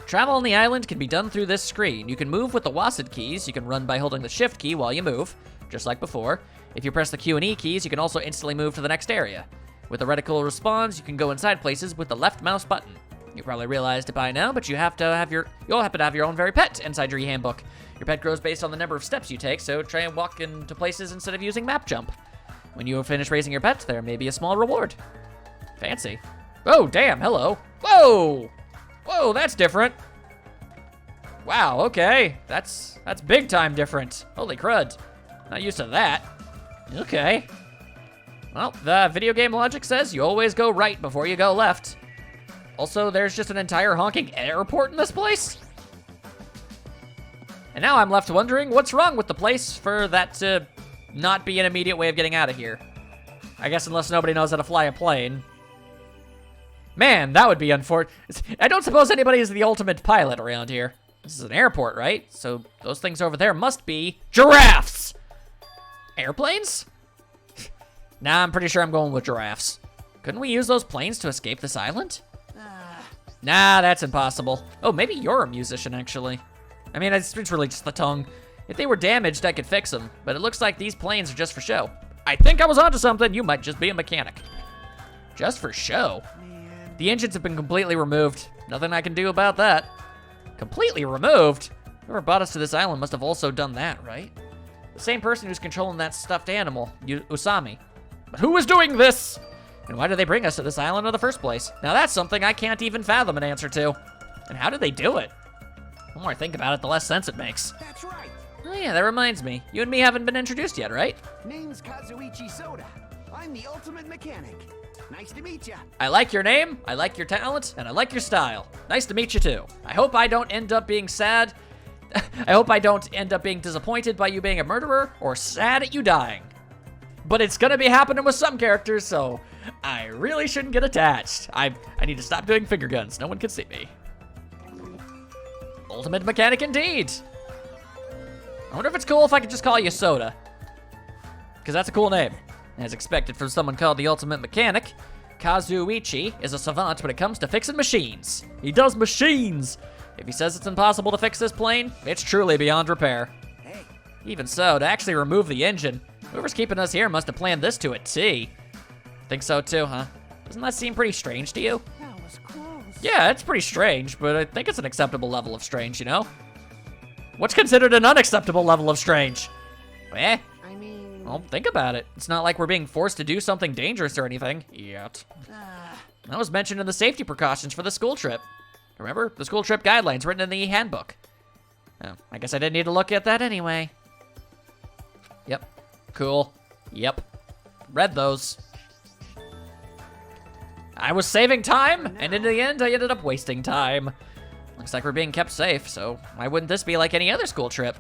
Travel on the island can be done through this screen. You can move with the WASD keys. You can run by holding the shift key while you move, just like before. If you press the Q and E keys, you can also instantly move to the next area. With the reticle response, you can go inside places with the left mouse button. You probably realized it by now, but you'll happen to have your own very pet inside your e-handbook. Your pet grows based on the number of steps you take, so try and walk into places instead of using map jump. When you finish raising your pet, there may be a small reward. Fancy. Oh, damn, hello. Whoa! Whoa, that's different. Wow, okay. That's big time different. Holy crud. Not used to that. Okay. Well, the video game logic says you always go right before you go left. Also, there's just an entire honking airport in this place? And now I'm left wondering what's wrong with the place for that to not be an immediate way of getting out of here. I guess unless nobody knows how to fly a plane. Man, that would be unfortunate. I don't suppose anybody is the ultimate pilot around here. This is an airport, right? So those things over there must be giraffes. Airplanes? Nah, I'm pretty sure I'm going with giraffes. Couldn't we use those planes to escape this island? Nah, that's impossible. Oh, maybe you're a musician, actually. I mean, it's really just the tongue. If they were damaged, I could fix them, but it looks like these planes are just for show. I think I was onto something. You might just be a mechanic. Just for show? The engines have been completely removed. Nothing I can do about that. Completely removed? Whoever brought us to this island must have also done that, right? The same person who's controlling that stuffed animal, Usami. But who is doing this? And why did they bring us to this island in the first place? Now that's something I can't even fathom an answer to. And how did they do it? The more I think about it, the less sense it makes. That's right. Oh yeah, that reminds me. You and me haven't been introduced yet, right? Name's Kazuichi Soda. I'm the ultimate mechanic. Nice to meet ya. I like your name, I like your talent, and I like your style. Nice to meet you too. I hope I don't end up being sad. I hope I don't end up being disappointed by you being a murderer or sad at you dying. But it's gonna be happening with some characters, so I really shouldn't get attached. I need to stop doing finger guns. No one can see me. Ultimate mechanic indeed. I wonder if it's cool if I could just call you Soda. Because that's a cool name. As expected from someone called the Ultimate Mechanic, Kazuichi is a savant when it comes to fixing machines. He does machines! If he says it's impossible to fix this plane, it's truly beyond repair. Hey. Even so, to actually remove the engine, whoever's keeping us here must have planned this to a T. Think so too, huh? Doesn't that seem pretty strange to you? That was close. Yeah, it's pretty strange, but I think it's an acceptable level of strange, you know? What's considered an unacceptable level of strange? Eh? I mean... Well, think about it. It's not like we're being forced to do something dangerous or anything. Yet. That was mentioned in the safety precautions for the school trip. Remember? The school trip guidelines written in the handbook. Oh, I guess I didn't need to look at that anyway. Yep. Cool. Yep. Read those. I was saving time, and in the end, I ended up wasting time. Looks like we're being kept safe, so why wouldn't this be like any other school trip?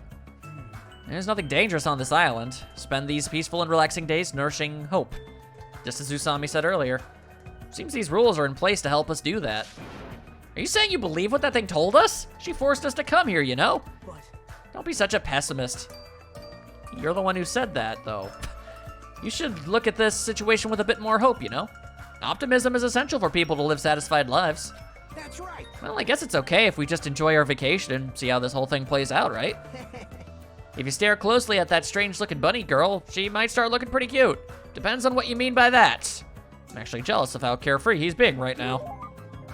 There's nothing dangerous on this island. Spend these peaceful and relaxing days nourishing hope. Just as Usami said earlier. Seems these rules are in place to help us do that. Are you saying you believe what that thing told us? She forced us to come here, you know? But... Don't be such a pessimist. You're the one who said that, though. You should look at this situation with a bit more hope, you know? Optimism is essential for people to live satisfied lives. That's right. Well, I guess it's okay if we just enjoy our vacation and see how this whole thing plays out, right? If you stare closely at that strange-looking bunny girl, she might start looking pretty cute. Depends on what you mean by that. I'm actually jealous of how carefree he's being right now.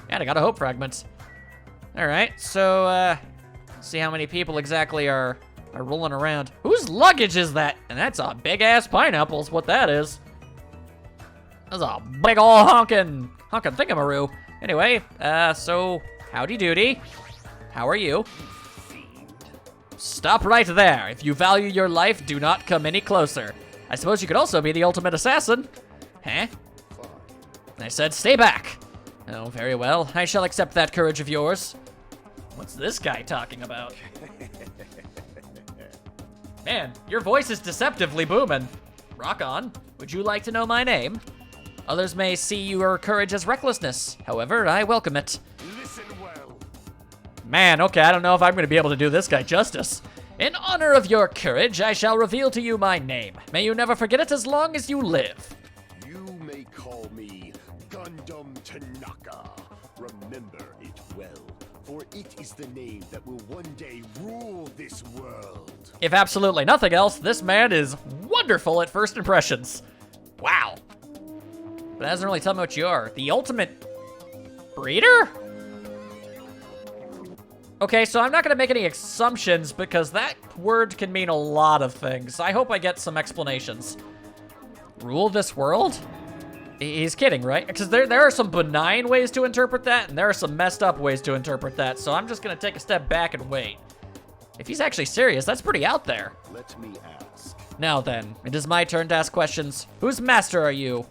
And I got a hope fragment. All right, so, let's see how many people exactly are rolling around. Whose luggage is that? And that's a big-ass pineapple's what that is. That's a big ol' honkin' thingamaroo. Anyway, so, howdy doody. How are you? Stop right there. If you value your life, do not come any closer. I suppose you could also be the ultimate assassin. Huh? I said stay back. Oh, very well. I shall accept that courage of yours. What's this guy talking about? Man, your voice is deceptively booming. Rock on. Would you like to know my name? Others may see your courage as recklessness. However, I welcome it. Listen well. Man, okay, I don't know if I'm gonna be able to do this guy justice. In honor of your courage, I shall reveal to you my name. May you never forget it as long as you live. You may call me Gundam Tanaka. Remember it well. for it is the name that will one day rule this world. If absolutely nothing else, this man is wonderful at first impressions. Wow. But it doesn't really tell me what you are. The ultimate breeder? Okay, so I'm not gonna make any assumptions because that word can mean a lot of things. I hope I get some explanations. Rule this world? He's kidding, right? Because there are some benign ways to interpret that, and there are some messed up ways to interpret that, so I'm just gonna take a step back and wait. If he's actually serious, that's pretty out there. Let me ask. Now then, it is my turn to ask questions. Whose master are you?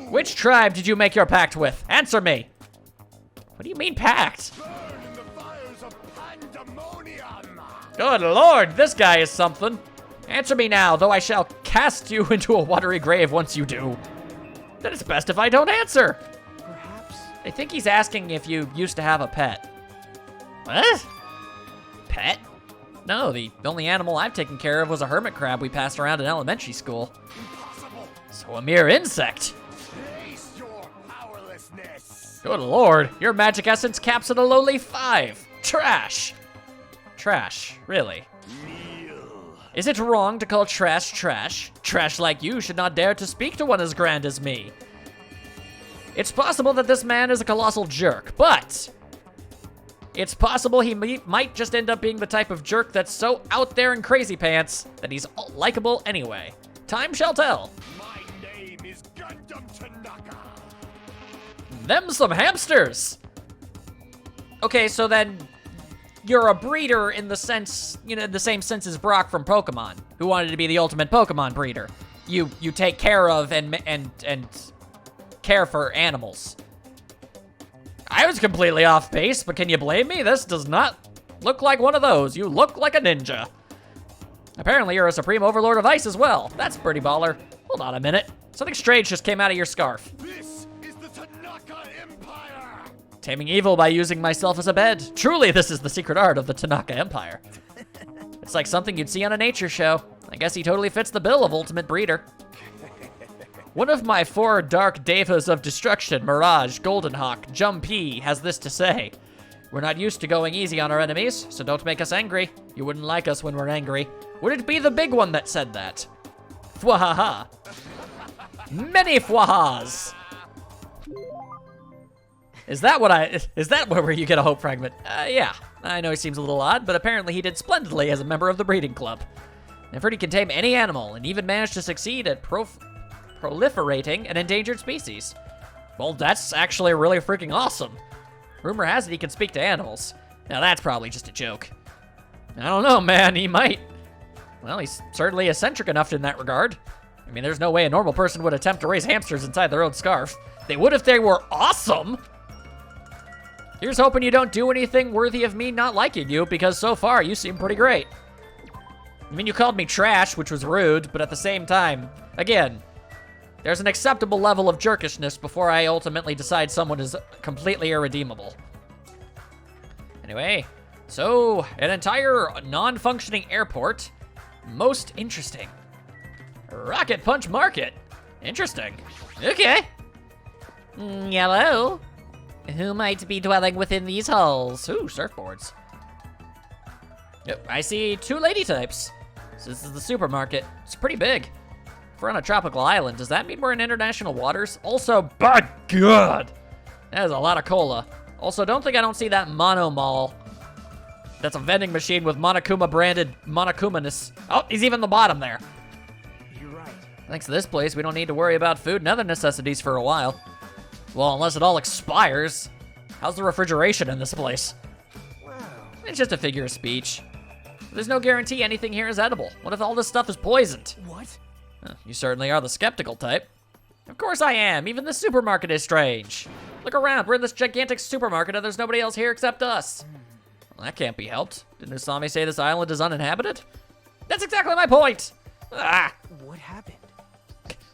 Which tribe did you make your pact with? Answer me. What do you mean pact? Burn in the fires of pandemonium. Good lord, this guy is something. Answer me now, though I shall cast you into a watery grave once you do. Then it's best if I don't answer. Perhaps. I think he's asking if you used to have a pet. What? Pet? No, the only animal I've taken care of was a hermit crab we passed around in elementary school. Impossible. So a mere insect. Face your powerlessness. Good lord, your magic essence caps at a lowly 5. Trash. Trash, really. Is it wrong to call trash trash? Trash like you should not dare to speak to one as grand as me. It's possible that this man is a colossal jerk, but it's possible he might just end up being the type of jerk that's so out there in crazy pants that he's likable anyway. Time shall tell. My name is Gundam Tanaka. Them some hamsters. Okay, so then you're a breeder in the sense, the same sense as Brock from Pokemon, who wanted to be the ultimate Pokemon breeder. You take care of and care for animals. I was completely off base, but can you blame me? This does not look like one of those. You look like a ninja. Apparently you're a supreme overlord of ice as well. That's pretty baller. Hold on a minute. Something strange just came out of your scarf. This is the Tanaka Empire. Taming evil by using myself as a bed. Truly, this is the secret art of the Tanaka Empire. It's like something you'd see on a nature show. I guess he totally fits the bill of ultimate breeder. One of my 4 dark devas of destruction, Mirage, Golden Hawk, Jumpy, has this to say. We're not used to going easy on our enemies, so don't make us angry. You wouldn't like us when we're angry. Would it be the big one that said that? Fwahaha. Many fwahas. Is that where you get a hope fragment? Yeah. I know he seems a little odd, but apparently he did splendidly as a member of the breeding club. I've heard he can tame any animal and even managed to succeed at proliferating an endangered species. Well, that's actually really freaking awesome. Rumor has it he can speak to animals. Now that's probably just a joke. I don't know, man, he might. Well, he's certainly eccentric enough in that regard. I mean, there's no way a normal person would attempt to raise hamsters inside their own scarf. They would if they were awesome. Here's hoping you don't do anything worthy of me not liking you, because so far you seem pretty great. I mean, you called me trash, which was rude, but at the same time, again, there's an acceptable level of jerkishness before I ultimately decide someone is completely irredeemable. Anyway, so an entire non-functioning airport. Most interesting. Rocket Punch Market. Interesting. Okay. Hello. Who might be dwelling within these halls? Ooh, surfboards. Yep, I see 2 lady types. So this is the supermarket. It's pretty big. If we're on a tropical island, does that mean we're in international waters? Also, by God, that is a lot of cola. Also, don't see that Mono Mall. That's a vending machine with Monokuma branded Monokumaness. Oh, he's even the bottom there. You're right. Thanks to this place, we don't need to worry about food and other necessities for a while. Well, unless it all expires. How's the refrigeration in this place? Wow. It's just a figure of speech. There's no guarantee anything here is edible. What if all this stuff is poisoned? What? You certainly are the skeptical type. Of course I am. Even the supermarket is strange. Look around. We're in this gigantic supermarket and there's nobody else here except us. Well, that can't be helped. Didn't Usami say this island is uninhabited? That's exactly my point. Ah. What happened?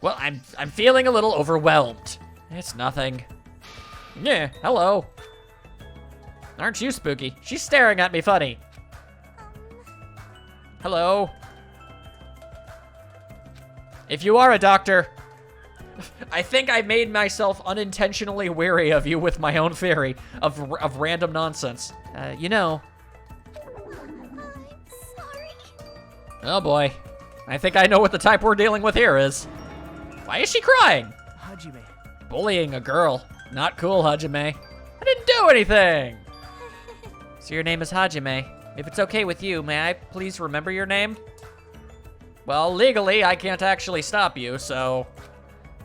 Well, I'm feeling a little overwhelmed. It's nothing. Yeah, hello. Aren't you spooky? She's staring at me funny. Hello. If you are a doctor, I think I made myself unintentionally weary of you with my own theory of random nonsense. You know. Sorry. Oh boy. I think I know what the type we're dealing with here is. Why is she crying? Hajime. Bullying a girl. Not cool, Hajime. I didn't do anything. So your name is Hajime. If it's okay with you, may I please remember your name? Well, legally, I can't actually stop you, so...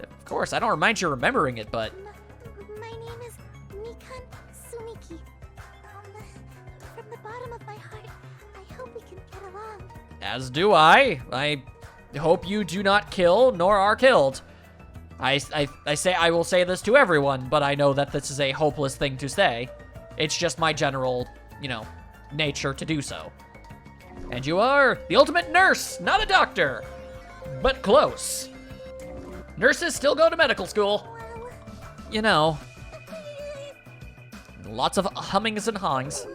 Of course, I don't mind you remembering it, but... My name is Mikan Sumiki. From the bottom of my heart, I hope we can get along. As do I. I hope you do not kill, nor are killed. I will say this to everyone, but I know that this is a hopeless thing to say. It's just my general, nature to do so. And you are the ultimate nurse, not a doctor, but close. Nurses still go to medical school. Lots of hummings and hawings.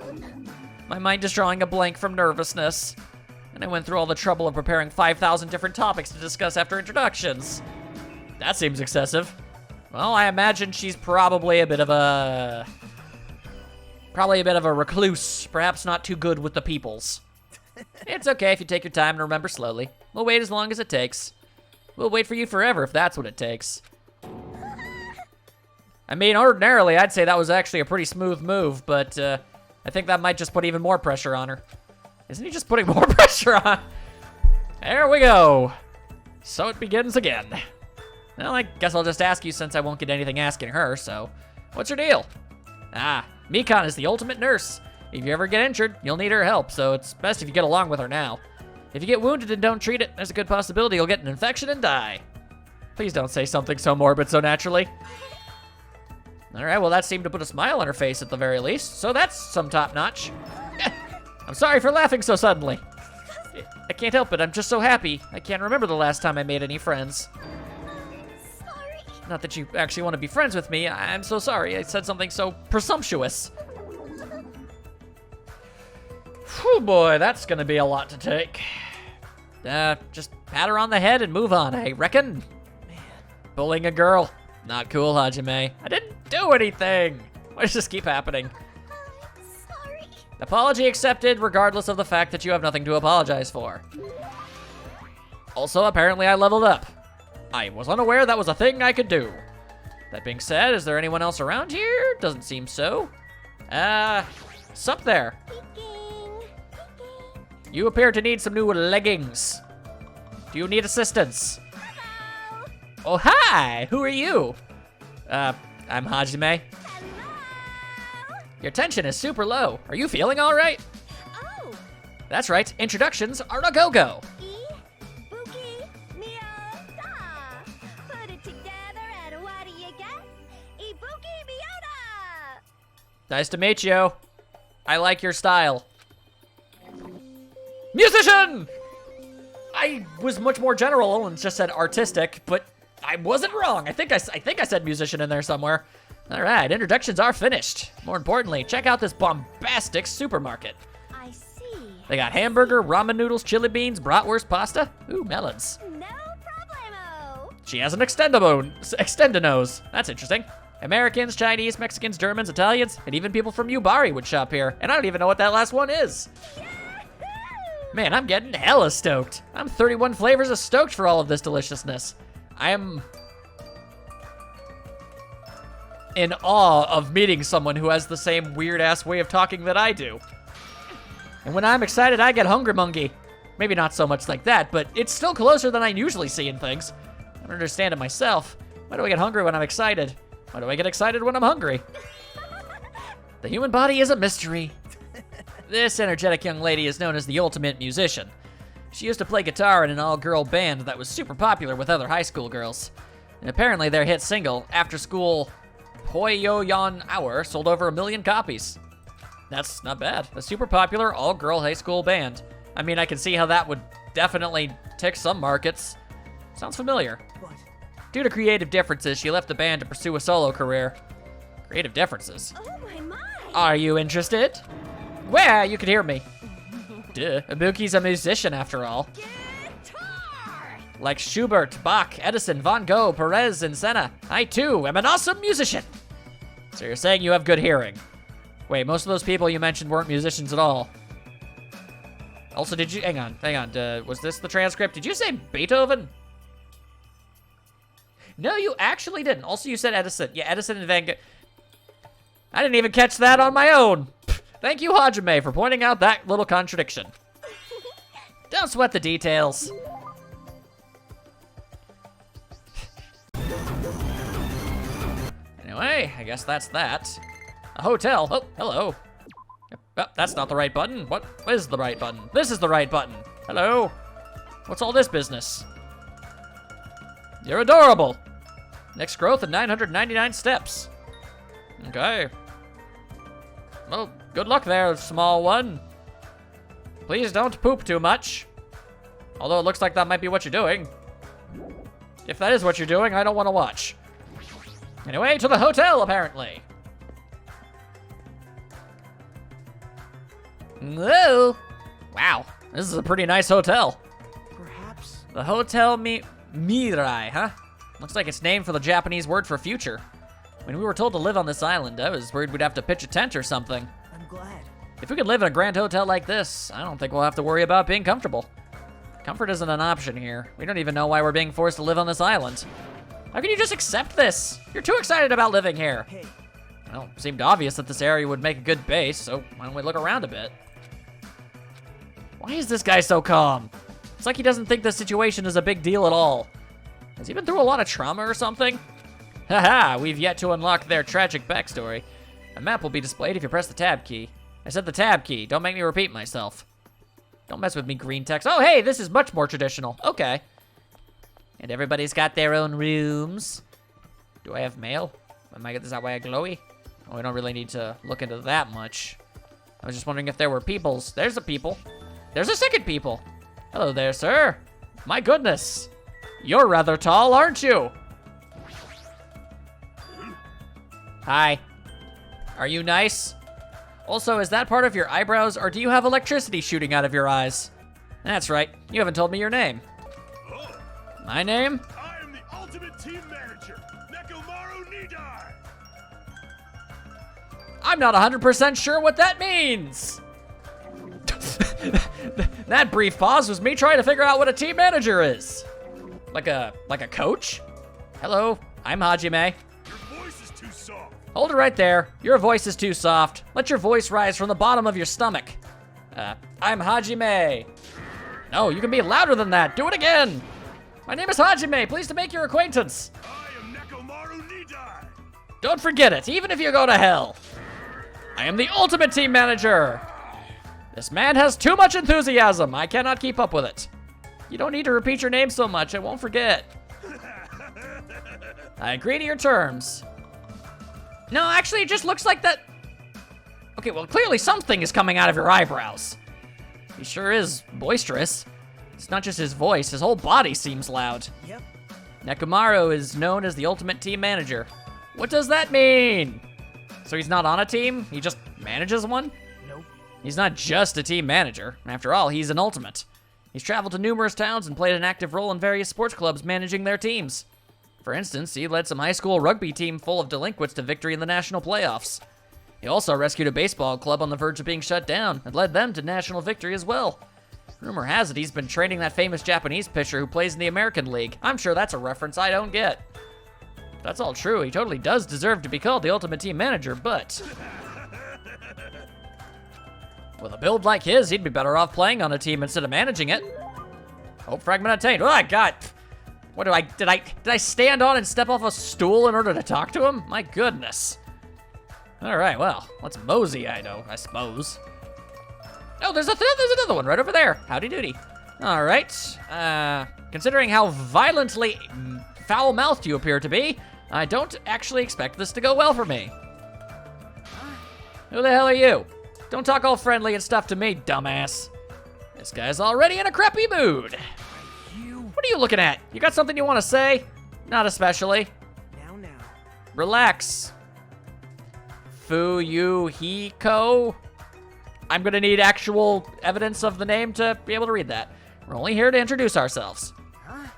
My mind is drawing a blank from nervousness. And I went through all the trouble of preparing 5,000 different topics to discuss after introductions. That seems excessive. Well, I imagine she's probably a bit of a recluse, perhaps not too good with the peoples. It's okay if you take your time and remember slowly. We'll wait as long as it takes. We'll wait for you forever if that's what it takes. I mean, ordinarily, I'd say that was actually a pretty smooth move, but I think that might just put even more pressure on her. Isn't he just putting more pressure on? There we go. So it begins again. Well, I guess I'll just ask you since I won't get anything asking her, so what's your deal? Mikan is the ultimate nurse. If you ever get injured, you'll need her help, so it's best if you get along with her now. If you get wounded and don't treat it, there's a good possibility you'll get an infection and die. Please don't say something so morbid so naturally. All right, well, that seemed to put a smile on her face at the very least, so that's some top notch. I'm sorry for laughing so suddenly. I can't help it, I'm just so happy. I can't remember the last time I made any friends. Sorry. Not that you actually want to be friends with me, I'm so sorry. I said something so presumptuous. Whew, boy, that's gonna be a lot to take. Just pat her on the head and move on, I reckon. Man, bullying a girl. Not cool, Hajime. I didn't do anything. Why does this keep happening? Sorry. Apology accepted, regardless of the fact that you have nothing to apologize for. Also, apparently I leveled up. I was unaware that was a thing I could do. That being said, is there anyone else around here? Doesn't seem so. Sup there? You appear to need some new leggings. Do you need assistance? Hello. Oh, hi! Who are you? I'm Hajime. Hello. Your tension is super low. Are you feeling all right? Oh. That's right, introductions are a go-go. Ibuki Miyota. Put it together and what do you get? Ibuki Miyota. Nice to meet you. I like your style. Musician! I was much more general and just said artistic, but I wasn't wrong. I think I said musician in there somewhere. All right, introductions are finished. More importantly, check out this bombastic supermarket. I see. They got hamburger, ramen noodles, chili beans, bratwurst, pasta. Ooh, melons. No problemo. She has an extendinose. That's interesting. Americans, Chinese, Mexicans, Germans, Italians, and even people from Yubari would shop here. And I don't even know what that last one is. Man, I'm getting hella stoked. I'm 31 flavors of stoked for all of this deliciousness. I am in awe of meeting someone who has the same weird-ass way of talking that I do. And when I'm excited, I get hungry mungy. Maybe not so much like that, but it's still closer than I usually see in things. I don't understand it myself. Why do I get hungry when I'm excited? Why do I get excited when I'm hungry? The human body is a mystery. This energetic young lady is known as the ultimate musician. She used to play guitar in an all-girl band that was super popular with other high school girls. And apparently their hit single, After School Poyoyon Hour, sold over 1 million copies. That's not bad. A super popular all-girl high school band. I mean, I can see how that would definitely tick some markets. Sounds familiar. What? Due to creative differences, she left the band to pursue a solo career. Creative differences. Oh my. Are you interested? Well, you could hear me. Duh, Ibuki's a musician after all. Guitar. like Schubert, Bach, Edison, Van Gogh, Perez, and Senna. I, too, am an awesome musician. So you're saying you have good hearing. Wait, most of those people you mentioned weren't musicians at all. Also, did you... Hang on. Was this the transcript? Did you say Beethoven? No, you actually didn't. Also, you said Edison. Yeah, Edison and Van Gogh. I didn't even catch that on my own. Thank you, Hajime, for pointing out that little contradiction. Don't sweat the details. Anyway, I guess that's that. A hotel. Oh, hello. Oh, that's not the right button. What is the right button? This is the right button. Hello. What's all this business? You're adorable. Next growth at 999 steps. Okay. Well, good luck there, small one. Please don't poop too much. Although it looks like that might be what you're doing. If that is what you're doing, I don't want to watch. Anyway, to the hotel, apparently. Whoa. Wow, this is a pretty nice hotel. Perhaps. The Hotel Mirai, huh? Looks like it's named for the Japanese word for future. When we were told to live on this island, I was worried we'd have to pitch a tent or something. I'm glad. If we could live in a grand hotel like this, I don't think we'll have to worry about being comfortable. Comfort isn't an option here. We don't even know why we're being forced to live on this island. How can you just accept this? You're too excited about living here. Hey. Well, it seemed obvious that this area would make a good base, so why don't we look around a bit? Why is this guy so calm? It's like he doesn't think the situation is a big deal at all. Has he been through a lot of trauma or something? Haha, we've yet to unlock their tragic backstory. A map will be displayed if you press the tab key. I said the tab key, don't make me repeat myself. Don't mess with me, green text. Oh, hey, this is much more traditional. Okay. And everybody's got their own rooms. Do I have mail? Is that why I glowy? Oh, we don't really need to look into that much. I was just wondering if there were peoples. There's a people. There's a second people. Hello there, sir. My goodness. You're rather tall, aren't you? Hi. Are you nice? Also, is that part of your eyebrows, or do you have electricity shooting out of your eyes? That's right. You haven't told me your name. My name? I am the ultimate team manager, Nekomaru Nidai. I'm not 100% sure what that means. That brief pause was me trying to figure out what a team manager is. Like a coach? Hello, I'm Hajime. Your voice is too soft. Hold it right there. Your voice is too soft. Let your voice rise from the bottom of your stomach. I'm Hajime. No, you can be louder than that. Do it again. My name is Hajime. Pleased to make your acquaintance. I am Nekomaru Nidai. Don't forget it, even if you go to hell. I am the ultimate team manager. This man has too much enthusiasm. I cannot keep up with it. You don't need to repeat your name so much. I won't forget. I agree to your terms. No, actually, it just looks like that. Okay, well, clearly something is coming out of your eyebrows. He sure is boisterous. It's not just his voice, his whole body seems loud. Yep. Nekomaru is known as the ultimate team manager. What does that mean? So he's not on a team? He just manages one? Nope. He's not just a team manager. After all, he's an ultimate. He's traveled to numerous towns and played an active role in various sports clubs managing their teams. For instance, he led some high school rugby team full of delinquents to victory in the national playoffs. He also rescued a baseball club on the verge of being shut down and led them to national victory as well. Rumor has it he's been training that famous Japanese pitcher who plays in the American League. I'm sure that's a reference I don't get. If that's all true, he totally does deserve to be called the ultimate team manager, but with a build like his, he'd be better off playing on a team instead of managing it. Hope fragment attained. Oh, I got. What did I stand on and step off a stool in order to talk to him? My goodness. All right, well, let's mosey, I suppose. Oh, there's another one right over there. Howdy doody. All right. Considering how violently foul-mouthed you appear to be, I don't actually expect this to go well for me. Who the hell are you? Don't talk all friendly and stuff to me, dumbass. This guy's already in a crappy mood. What are you looking at? You got something you want to say? Not especially. Now. Relax. Fuyuhiko? I'm gonna need actual evidence of the name to be able to read that. We're only here to introduce ourselves. Huh?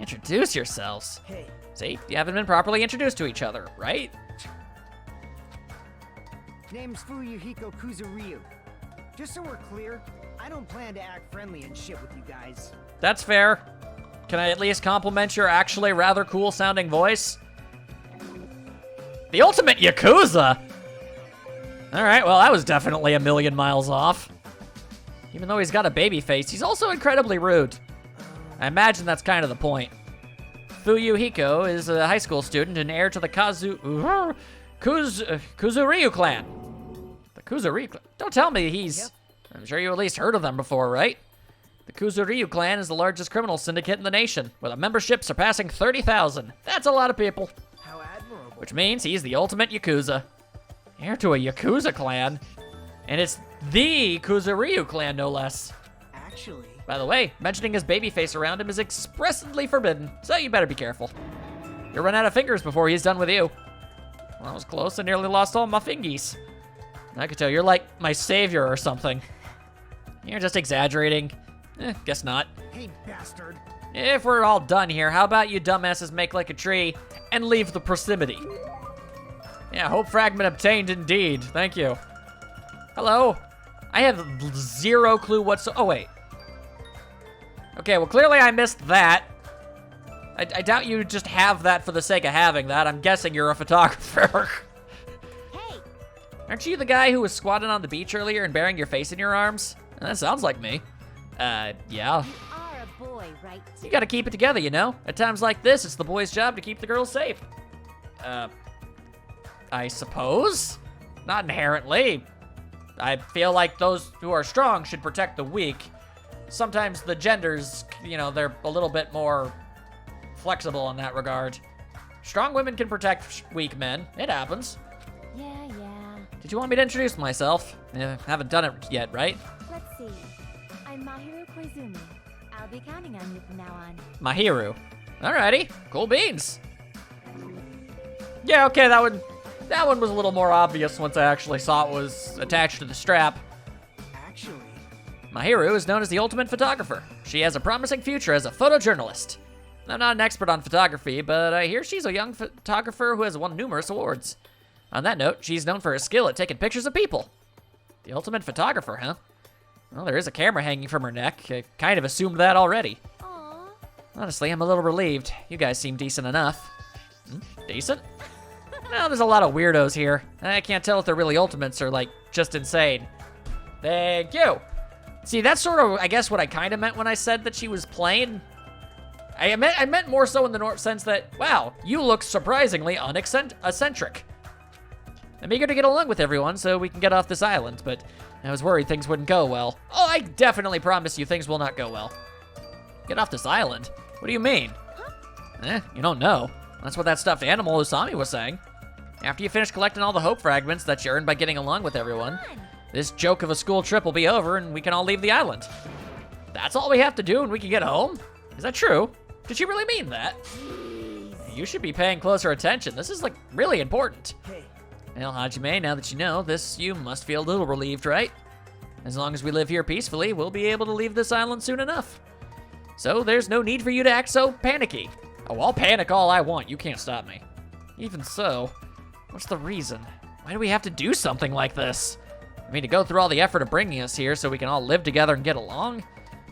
Introduce yourselves. Hey, See, you haven't been properly introduced to each other, right? name's Fuyuhiko Kuzuryu. Just so we're clear, I don't plan to act friendly and shit with you guys. That's fair. Can I at least compliment your actually rather cool sounding voice? The ultimate Yakuza! Alright, well, that was definitely a million miles off. Even though he's got a baby face, he's also incredibly rude. I imagine that's kind of the point. Fuyuhiko is a high school student and heir to the Kuzuryu clan. The Kuzuryu clan? Don't tell me he's... Yep. I'm sure you at least heard of them before, right? The Kuzuryu clan is the largest criminal syndicate in the nation, with a membership surpassing 30,000. That's a lot of people. How admirable. Which means he's the ultimate Yakuza. Heir to a Yakuza clan. And it's the Kuzuryu clan, no less. Actually, By the way, mentioning his baby face around him is expressly forbidden, so you better be careful. You'll run out of fingers before he's done with you. Well, I was close. I nearly lost all my fingies. I could tell you're like my savior or something. You're just exaggerating. Guess not. hey bastard. If we're all done here, how about you dumbasses make like a tree and leave the proximity? Yeah, hope fragment obtained indeed. Thank you. Hello? I have zero clue oh, wait. Okay, well, clearly I missed that. I doubt you just have that for the sake of having that. I'm guessing you're a photographer. Hey, Aren't you the guy who was squatting on the beach earlier and bearing your face in your arms? That sounds like me. Yeah. you are a boy, right? You gotta keep it together, you know? At times like this, it's the boy's job to keep the girls safe. I suppose? Not inherently. I feel like those who are strong should protect the weak. Sometimes the genders, you know, they're a little bit more flexible in that regard. Strong women can protect weak men. It happens. Yeah. Did you want me to introduce myself? Haven't done it yet, right? Let's see. I'm Mahiru Koizumi. I'll be counting on you from now on. Mahiru. Alrighty, cool beans. Yeah, okay, that one was a little more obvious once I actually saw it was attached to the strap. Actually, Mahiru is known as the ultimate photographer. She has a promising future as a photojournalist. I'm not an expert on photography, but I hear she's a young photographer who has won numerous awards. On that note, she's known for her skill at taking pictures of people. The ultimate photographer, huh? Well, there is a camera hanging from her neck. I kind of assumed that already. Aww. Honestly, I'm a little relieved. You guys seem decent enough. Decent? No, there's a lot of weirdos here. I can't tell if they're really ultimates or, like, just insane. Thank you. See, that's sort of, I guess, what I kind of meant when I said that she was plain. I meant more so in the sense that, wow, you look surprisingly eccentric. I'm eager to get along with everyone so we can get off this island, but I was worried things wouldn't go well. Oh, I definitely promise you things will not go well. Get off this island? What do you mean? You don't know. That's what that stuffed animal Usami was saying. After you finish collecting all the hope fragments that you earned by getting along with everyone, this joke of a school trip will be over and we can all leave the island. That's all we have to do and we can get home? Is that true? Did she really mean that? You should be paying closer attention. This is, like, really important. hey, Well, Hajime, now that you know this, you must feel a little relieved, right? As long as we live here peacefully, we'll be able to leave this island soon enough. So there's no need for you to act so panicky. Oh, I'll panic all I want. You can't stop me. Even so, what's the reason? Why do we have to do something like this? I mean, to go through all the effort of bringing us here so we can all live together and get along?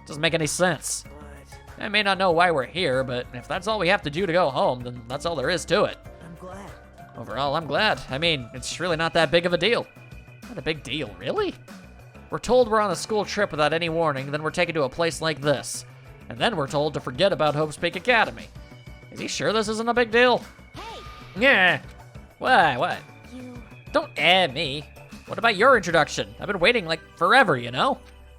Doesn't make any sense. but I may not know why we're here, but if that's all we have to do to go home, then that's all there is to it. I'm glad. Overall, I'm glad. I mean, it's really not that big of a deal. Not a big deal, really? We're told we're on a school trip without any warning, then we're taken to a place like this. And then we're told to forget about Hope's Peak Academy. Is he sure this isn't a big deal? Hey, Yeah. What? you. Don't me. What about your introduction? I've been waiting like forever, you know?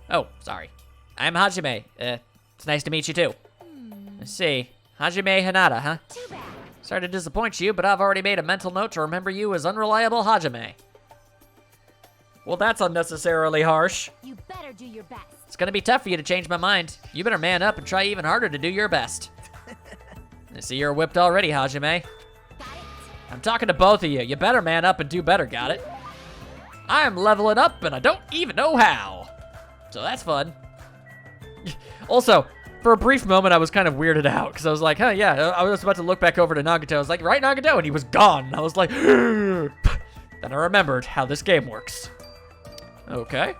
Oh, sorry. I'm Hajime. It's nice to meet you too. Let's see. Hajime Hanada, huh? Too bad. Sorry to disappoint you, but I've already made a mental note to remember you as unreliable Hajime. Well, that's unnecessarily harsh. You better do your best. It's gonna be tough for you to change my mind. You better man up and try even harder to do your best. I see you're whipped already, Hajime. Got it? I'm talking to both of you. You better man up and do better, got it? I'm leveling up and I don't even know how. So that's fun. Also, For a brief moment, I was kind of weirded out because I was like, huh, yeah. I was about to look back over to Nagato. I was like, right, Nagato? And he was gone. I was like, then I remembered how this game works. Okay.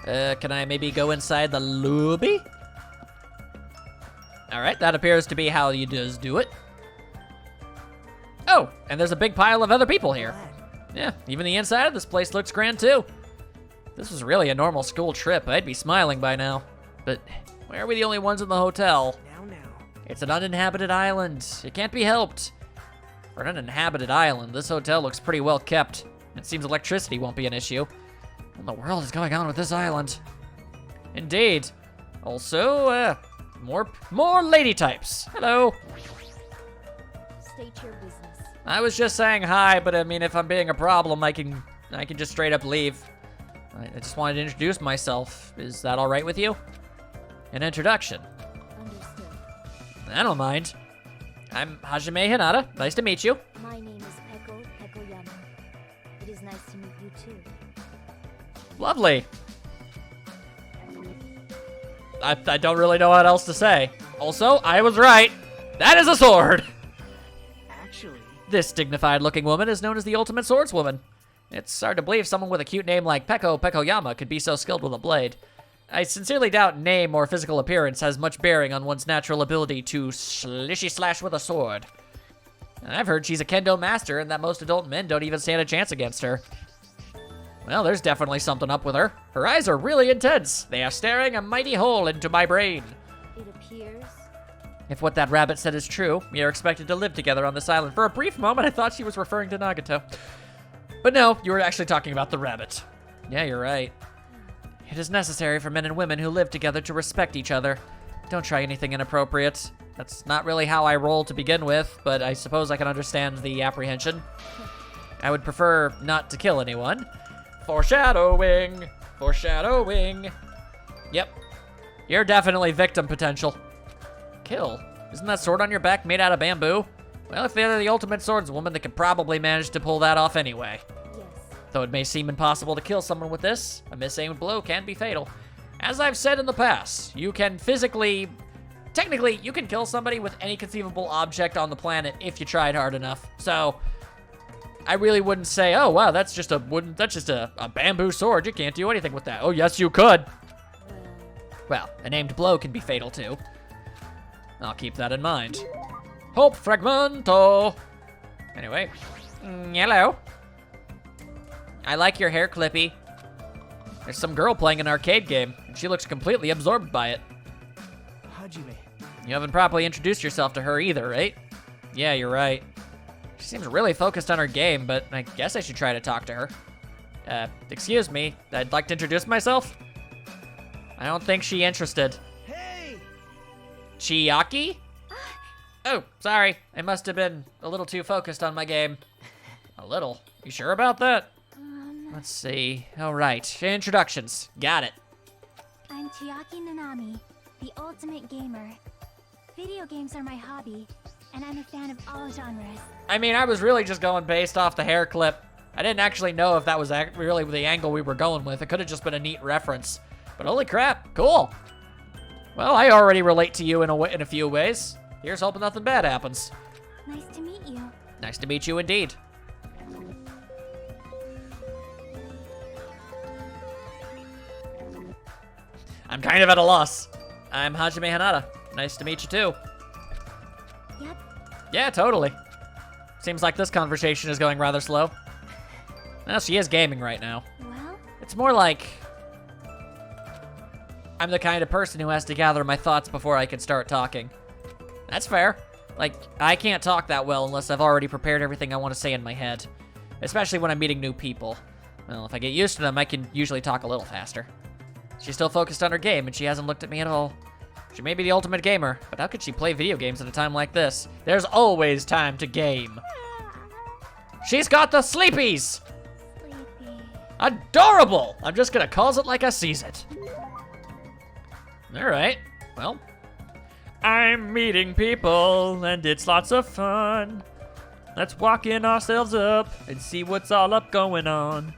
Can I maybe go inside the lobby? All right, that appears to be how you just do it. Oh, and there's a big pile of other people here. Yeah, even the inside of this place looks grand too. If this was really a normal school trip, I'd be smiling by now. But why are we the only ones in the hotel? Now. It's an uninhabited island. It can't be helped. For an uninhabited island, this hotel looks pretty well kept. It seems electricity won't be an issue. What in the world is going on with this island? Indeed. Also, more lady types. Hello. State your business. I was just saying hi, but I mean, if I'm being a problem, I can just straight up leave. I just wanted to introduce myself. Is that all right with you? An introduction. Understood. I don't mind. I'm Hajime Hinata. Nice to meet you. My name is Peko Pekoyama. It is nice to meet you too. Lovely. I don't really know what else to say. Also, I was right. That is a sword. Actually, This dignified-looking woman is known as the Ultimate Swordswoman. It's hard to believe someone with a cute name like Peko Pekoyama could be so skilled with a blade. I sincerely doubt name or physical appearance has much bearing on one's natural ability to slishy-slash with a sword. I've heard she's a kendo master and that most adult men don't even stand a chance against her. Well, there's definitely something up with her. Her eyes are really intense. They are staring a mighty hole into my brain. It appears. If what that rabbit said is true, we are expected to live together on this island. For a brief moment, I thought she was referring to Nagato. But no, you were actually talking about the rabbit. Yeah, you're right. It is necessary for men and women who live together to respect each other. Don't try anything inappropriate. That's not really how I roll to begin with, but I suppose I can understand the apprehension. I would prefer not to kill anyone. Foreshadowing! Foreshadowing! Yep. You're definitely victim potential. Kill? Isn't that sword on your back made out of bamboo? Well, if they're the ultimate swordswoman, they could probably manage to pull that off anyway. Yes. Though it may seem impossible to kill someone with this, a misaimed blow can be fatal. As I've said in the past, you can technically, you can kill somebody with any conceivable object on the planet if you tried hard enough. So, I really wouldn't say, oh wow, that's just a bamboo sword. You can't do anything with that. Oh yes, you could. Well, a named blow can be fatal too. I'll keep that in mind. Hope fragmento. Anyway, hello. I like your hair, Clippy. There's some girl playing an arcade game, and she looks completely absorbed by it. Hajime. You haven't properly introduced yourself to her either, right? Yeah, you're right. She seems really focused on her game, but I guess I should try to talk to her. Excuse me, I'd like to introduce myself. I don't think she's interested. Hey! Chiaki? Oh, sorry. I must have been a little too focused on my game. A little? You sure about that? Let's see. All right, introductions. Got it. I'm Chiaki Nanami, the ultimate gamer. Video games are my hobby, and I'm a fan of all genres. I mean, I was really just going based off the hair clip. I didn't actually know if that was really the angle we were going with. It could have just been a neat reference. But holy crap, cool. Well, I already relate to you in a few ways. Here's hoping nothing bad happens. Nice to meet you. Nice to meet you indeed. I'm kind of at a loss. I'm Hajime Hinata. Nice to meet you too. Yep. Yeah, totally. Seems like this conversation is going rather slow. Well, she is gaming right now. Well, It's more like I'm the kind of person who has to gather my thoughts before I can start talking. That's fair. Like, I can't talk that well unless I've already prepared everything I want to say in my head. Especially when I'm meeting new people. Well, if I get used to them, I can usually talk a little faster. She's still focused on her game, and she hasn't looked at me at all. She may be the ultimate gamer, but how could she play video games at a time like this? There's always time to game. She's got the sleepies! sleepy. Adorable! I'm just gonna cause it like I sees it. Alright, well. I'm meeting people, and it's lots of fun. Let's walk in ourselves up and see what's all up going on.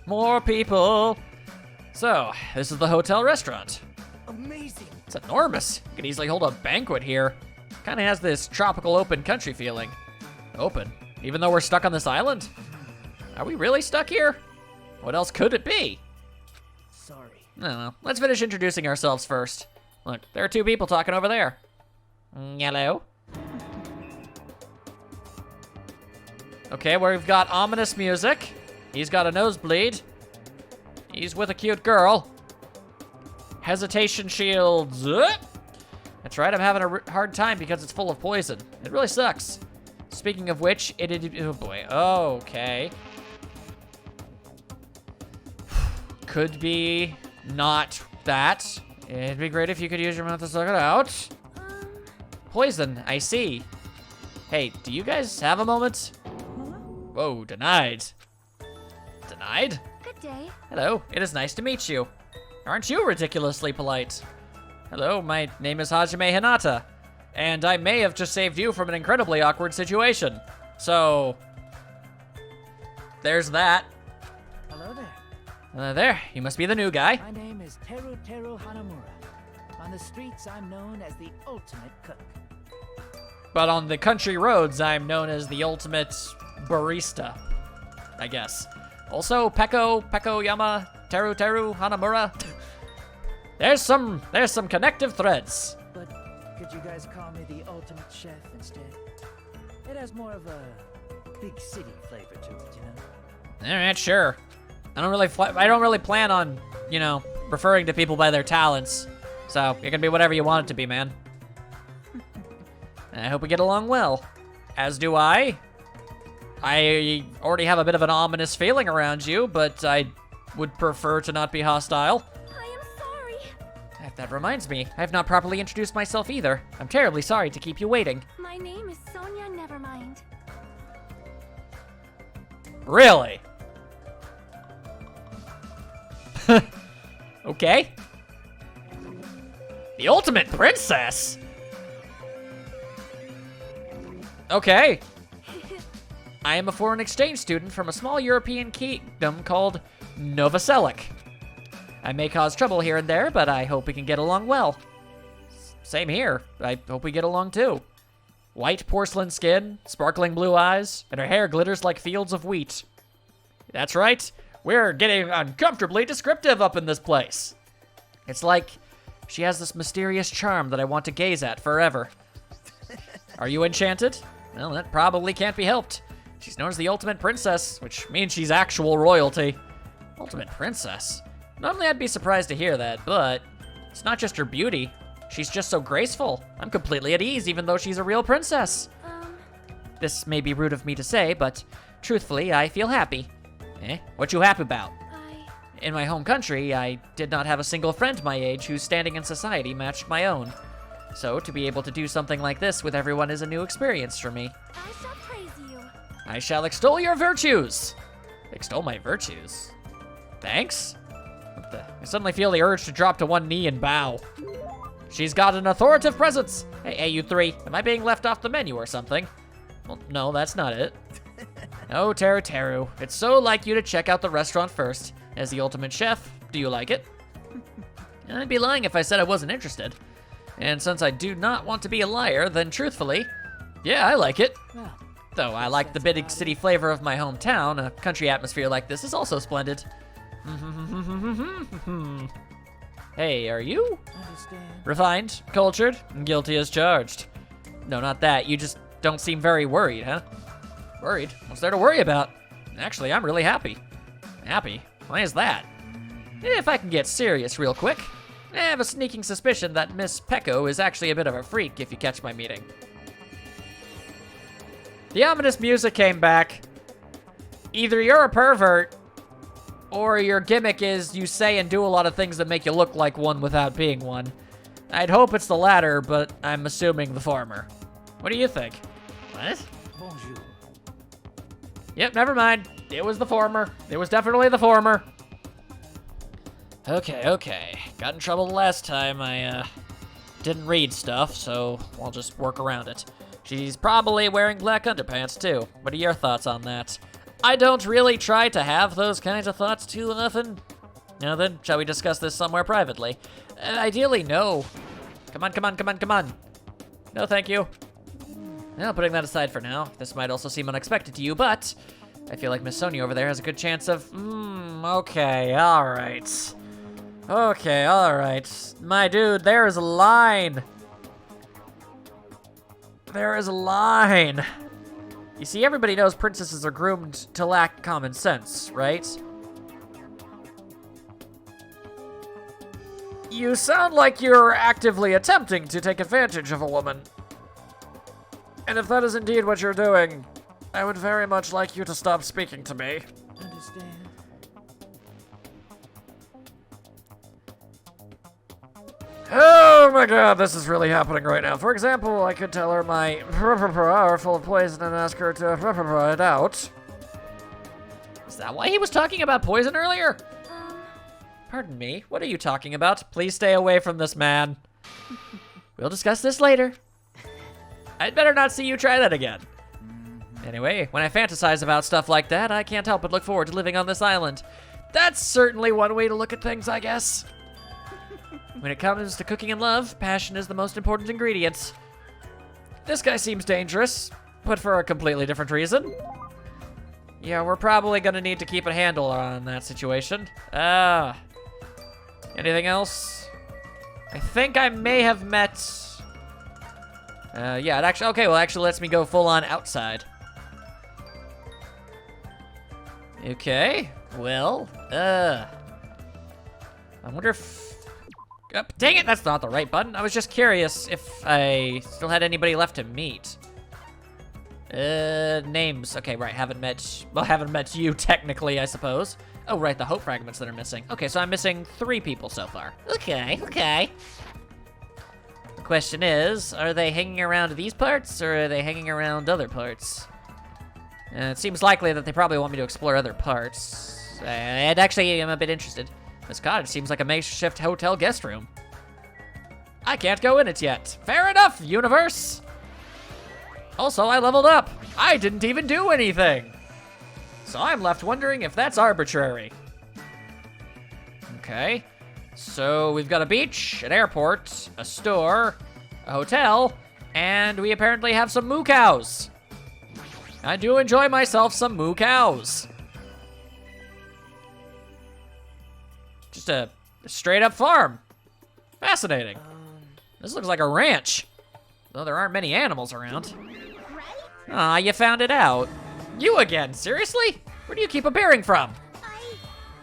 More people. So, this is the hotel restaurant. Amazing. It's enormous. You could easily hold a banquet here. Kind of has this tropical open country feeling. Open? Even though we're stuck on this island? Are we really stuck here? What else could it be? Sorry. I don't know. Let's finish introducing ourselves first. Look, there are two people talking over there. Hello? Okay, we've got ominous music. He's got a nosebleed. He's with a cute girl. Hesitation shields. That's right, I'm having a hard time because it's full of poison. It really sucks. Speaking of which, oh boy, okay. Could be not that. It'd be great if you could use your mouth to suck it out. Poison, I see. Hey, do you guys have a moment? Whoa, denied. Denied? Good day. Hello, it is nice to meet you. Aren't you ridiculously polite? Hello, my name is Hajime Hinata, and I may have just saved you from an incredibly awkward situation. So, there's that. Hello there. There, you must be the new guy. My name is Teru Hanamura. On the streets, I'm known as the ultimate cook. But on the country roads, I'm known as the ultimate barista, I guess. Also, Peko Yama, Teru Hanamura. There's some connective threads. But could you guys call me the ultimate chef instead? It has more of a big city flavor to it, you know? All right, sure. I don't really plan on, referring to people by their talents. So it can be whatever you want it to be, man. I hope we get along well. As do I. I already have a bit of an ominous feeling around you, but I would prefer to not be hostile. I am sorry. That reminds me, I have not properly introduced myself either. I'm terribly sorry to keep you waiting. My name is Sonia Nevermind. Really? Okay. The ultimate princess? Okay. I am a foreign exchange student from a small European kingdom called Novoselic. I may cause trouble here and there, but I hope we can get along well. Same here. I hope we get along too. White porcelain skin, sparkling blue eyes, and her hair glitters like fields of wheat. That's right. We're getting uncomfortably descriptive up in this place. It's like she has this mysterious charm that I want to gaze at forever. Are you enchanted? Well, that probably can't be helped. She's known as the ultimate princess, which means she's actual royalty. Ultimate princess? Normally I'd be surprised to hear that, but it's not just her beauty. She's just so graceful. I'm completely at ease even though she's a real princess. This may be rude of me to say, but truthfully, I feel happy. What you happy about? In my home country, I did not have a single friend my age whose standing in society matched my own. So to be able to do something like this with everyone is a new experience for me. I shall praise you. I shall extol your virtues. Extol my virtues? Thanks? I suddenly feel the urge to drop to one knee and bow. She's got an authoritative presence. Hey, you three, am I being left off the menu or something? Well, no, that's not it. Oh, Teru, it's so like you to check out the restaurant first. As the ultimate chef, do you like it? I'd be lying if I said I wasn't interested. And since I do not want to be a liar, then truthfully, yeah, I like it. Well, Though I like the big city flavor of my hometown, a country atmosphere like this is also splendid. Hey, are you? understand. Refined, cultured, and guilty as charged. No, not that. You just don't seem very worried, huh? Worried? What's there to worry about? Actually, I'm really happy. Happy? Why is that? If I can get serious real quick, I have a sneaking suspicion that Miss Peko is actually a bit of a freak if you catch my meaning. The ominous music came back. Either you're a pervert, or your gimmick is you say and do a lot of things that make you look like one without being one. I'd hope it's the latter, but I'm assuming the former. What do you think? What? Bonjour. Yep, never mind. It was the former. It was definitely the former. Okay. Got in trouble the last time. I didn't read stuff, so I'll just work around it. She's probably wearing black underpants, too. What are your thoughts on that? I don't really try to have those kinds of thoughts too often. Now then, shall we discuss this somewhere privately? Ideally, no. Come on, come on, come on, come on. No, thank you. Well, putting that aside for now, this might also seem unexpected to you, but I feel like Miss Sonia over there has a good chance of... okay, alright. Okay, alright. My dude, there is a line. There is a line. You see, everybody knows princesses are groomed to lack common sense, right? You sound like you're actively attempting to take advantage of a woman. And if that is indeed what you're doing, I would very much like you to stop speaking to me. Understand? Oh my god, this is really happening right now. For example, I could tell her my are full of poison and ask her to it out. Is that why he was talking about poison earlier? Pardon me, what are you talking about? Please stay away from this man. We'll discuss this later. I'd better not see you try that again. Anyway, when I fantasize about stuff like that, I can't help but look forward to living on this island. That's certainly one way to look at things, I guess. When it comes to cooking and love, passion is the most important ingredient. This guy seems dangerous, but for a completely different reason. Yeah, we're probably gonna need to keep a handle on that situation. Anything else? I think I may have met... yeah, it actually... Okay, well, actually lets me go full on outside. Okay, well, I wonder if... Oh, dang it, that's not the right button. I was just curious if I still had anybody left to meet. Names. Okay, right, haven't met you technically, I suppose. Oh, right, the hope fragments that are missing. Okay, so I'm missing 3 people so far. Okay. The question is, are they hanging around these parts, or are they hanging around other parts? It seems likely that they probably want me to explore other parts. And actually, I'm a bit interested. This cottage seems like a makeshift hotel guest room. I can't go in it yet. Fair enough, universe. Also, I leveled up. I didn't even do anything. So I'm left wondering if that's arbitrary. Okay. So we've got a beach, an airport, a store, a hotel, and we apparently have some moo cows. I do enjoy myself some moo cows. Just a straight up farm. Fascinating. This looks like a ranch, though there aren't many animals around. Aw, you found it out. You again, seriously? Where do you keep appearing from?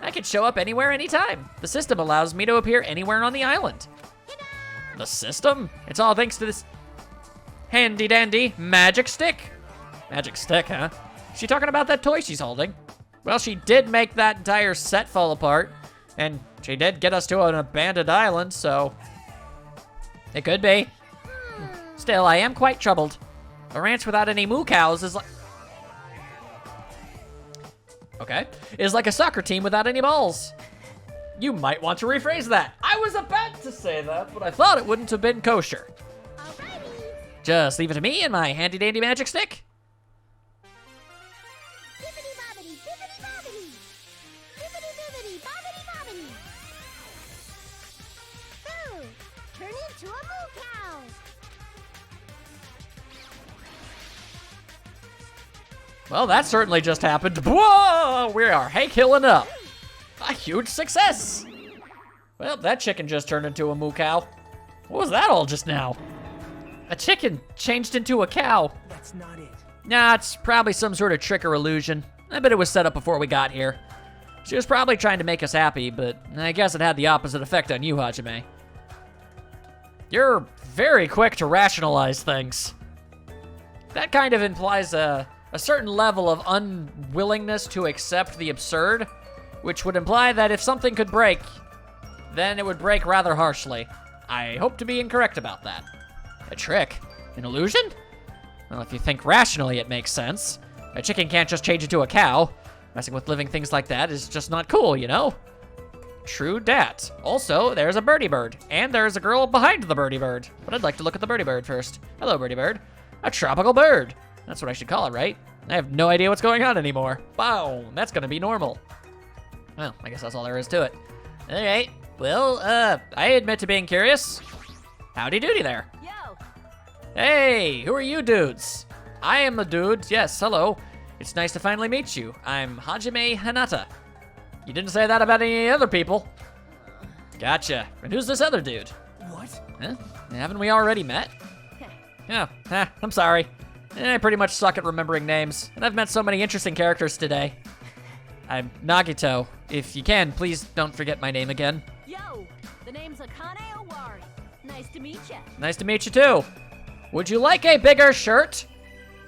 I can show up anywhere, anytime. The system allows me to appear anywhere on the island. The system? It's all thanks to this handy dandy magic stick. Magic stick, huh? Is she talking about that toy she's holding? Well, she did make that entire set fall apart, and she did get us to an abandoned island, so it could be. Still, I am quite troubled. A ranch without any moo cows is like... Okay. Is like a soccer team without any balls. You might want to rephrase that. I was about to say that, but I thought it wouldn't have been kosher. Alrighty. Just leave it to me and my handy dandy magic stick. Bibbidi bobbidi, bibbidi bobbidi. Bibbidi bibbidi, bobbidi bobbidi. Boo! Turn into a moo cow. Well, that certainly just happened. Whoa! We are hay-killing up. A huge success. Well, that chicken just turned into a moo cow. What was that all just now? A chicken changed into a cow. That's not it. Nah, it's probably some sort of trick or illusion. I bet it was set up before we got here. She was probably trying to make us happy, but I guess it had the opposite effect on you, Hajime. You're very quick to rationalize things. That kind of implies a certain level of unwillingness to accept the absurd, which would imply that if something could break, then it would break rather harshly. I hope to be incorrect about that. A trick? An illusion? Well, if you think rationally, it makes sense. A chicken can't just change into a cow. Messing with living things like that is just not cool, you know? True dat. Also, there's a birdie bird, and there's a girl behind the birdie bird. But I'd like to look at the birdie bird first. Hello, birdie bird. A tropical bird. That's what I should call it, right? I have no idea what's going on anymore. Boom, that's gonna be normal. Well, I guess that's all there is to it. All right. Well, I admit to being curious. Howdy doody there. Yo! Hey, who are you dudes? I am a dude. Yes, hello. It's nice to finally meet you. I'm Hajime Hinata. You didn't say that about any other people. Gotcha. And who's this other dude? What? Huh? Haven't we already met? Yeah, I'm sorry. I pretty much suck at remembering names, and I've met so many interesting characters today. I'm Nagito. If you can, please don't forget my name again. Yo! The name's Akane Owari. Nice to meet ya. Nice to meet you too. Would you like a bigger shirt?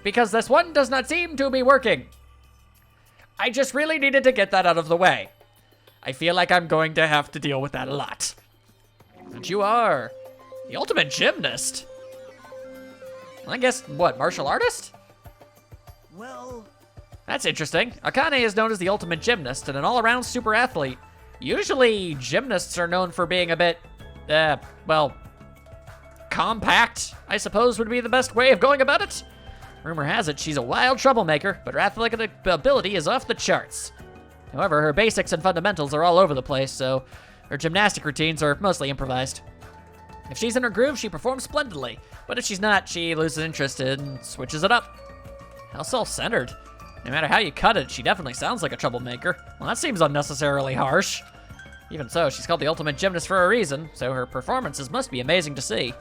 Because this one does not seem to be working. I just really needed to get that out of the way. I feel like I'm going to have to deal with that a lot. And you are the ultimate gymnast. I guess, what, martial artist? Well, That's interesting. Akane is known as the ultimate gymnast and an all-around super athlete. Usually, gymnasts are known for being a bit, well, compact, I suppose would be the best way of going about it. Rumor has it she's a wild troublemaker, but her athletic ability is off the charts. However, her basics and fundamentals are all over the place, so her gymnastic routines are mostly improvised. If she's in her groove, she performs splendidly, but if she's not, she loses interest and switches it up. How self-centered. No matter how you cut it, she definitely sounds like a troublemaker. Well, that seems unnecessarily harsh. Even so, she's called the ultimate gymnast for a reason, so her performances must be amazing to see.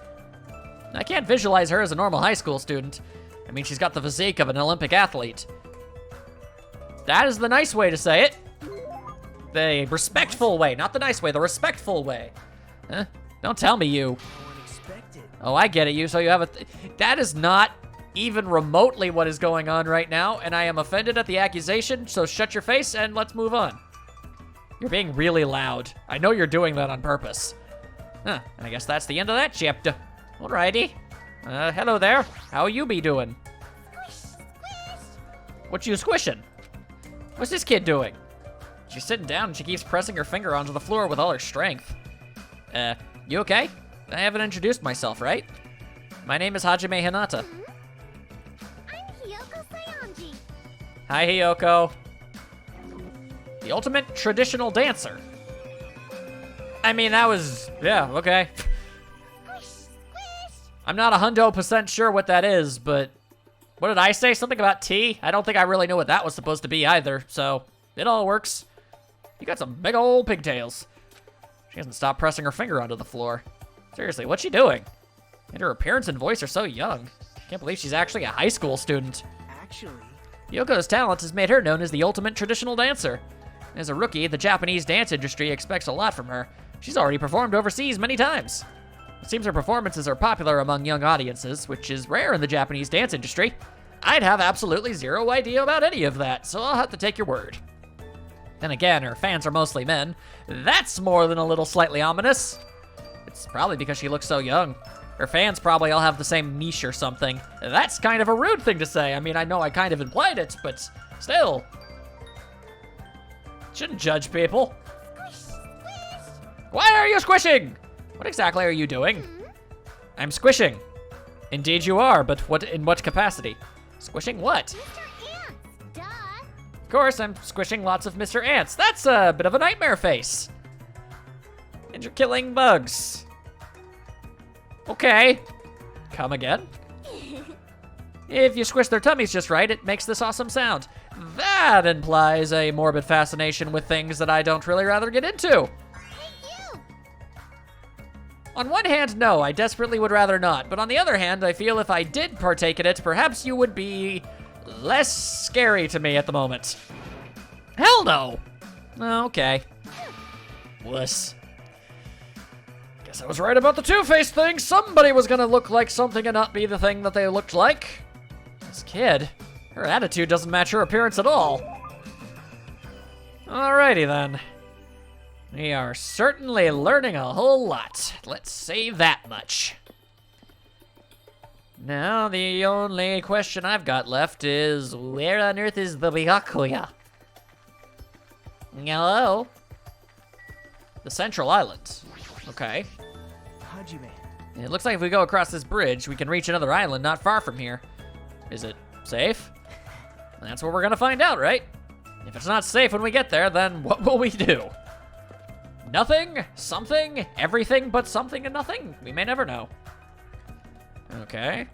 I can't visualize her as a normal high school student. I mean, she's got the physique of an Olympic athlete. That is the nice way to say it. The respectful way, not the nice way, the respectful way. Huh? Don't tell me you. unexpected. Oh, I get it, you, so you have a... That is not even remotely what is going on right now, and I am offended at the accusation, so shut your face and let's move on. You're being really loud. I know you're doing that on purpose. Huh, and I guess that's the end of that chapter. Alrighty. Hello there. How you be doing? What you squishing? What's this kid doing? She's sitting down and she keeps pressing her finger onto the floor with all her strength. You okay? I haven't introduced myself, right? My name is Hajime Hinata. I'm Hiyoko Saionji. Hi, Hiyoko. The ultimate traditional dancer. I mean, that was, yeah, okay. Squish, squish. I'm not 100% sure what that is, but what did I say? Something about tea? I don't think I really knew what that was supposed to be either, so it all works. You got some big old pigtails. She hasn't stopped pressing her finger onto the floor. Seriously, what's she doing? And her appearance and voice are so young. Can't believe she's actually a high school student. Actually, Yoko's talent has made her known as the ultimate traditional dancer. As a rookie, the Japanese dance industry expects a lot from her. She's already performed overseas many times. It seems her performances are popular among young audiences, which is rare in the Japanese dance industry. I'd have absolutely zero idea about any of that, so I'll have to take your word. Then again, her fans are mostly men. That's more than a little slightly ominous. It's probably because she looks so young. Her fans probably all have the same niche or something. That's kind of a rude thing to say. I mean, I know I kind of implied it, but still. Shouldn't judge people. Squish, squish. Why are you squishing? What exactly are you doing? I'm squishing. Indeed you are, but in what capacity? Squishing what? Mr. Ants, duh. Of course, I'm squishing lots of Mr. Ants. That's a bit of a nightmare face. And you're killing bugs. Okay. Come again? If you squish their tummies just right, it makes this awesome sound. That implies a morbid fascination with things that I don't really rather get into. Hey, you. On one hand, no, I desperately would rather not. But on the other hand, I feel if I did partake in it, perhaps you would be less scary to me at the moment. Hell no. Okay. Wuss. Guess I was right about the two-faced thing. Somebody was gonna look like something and not be the thing that they looked like. This kid, her attitude doesn't match her appearance at all. Alrighty then. We are certainly learning a whole lot. Let's say that much. Now, the only question I've got left is, where on earth is the Byakuya? Hello? The Central Island. Okay. Hajime. It looks like if we go across this bridge, we can reach another island not far from here. Is it safe? That's what we're gonna find out, right? If it's not safe when we get there, then what will we do? Nothing, something, everything but something and nothing. We may never know. Okay.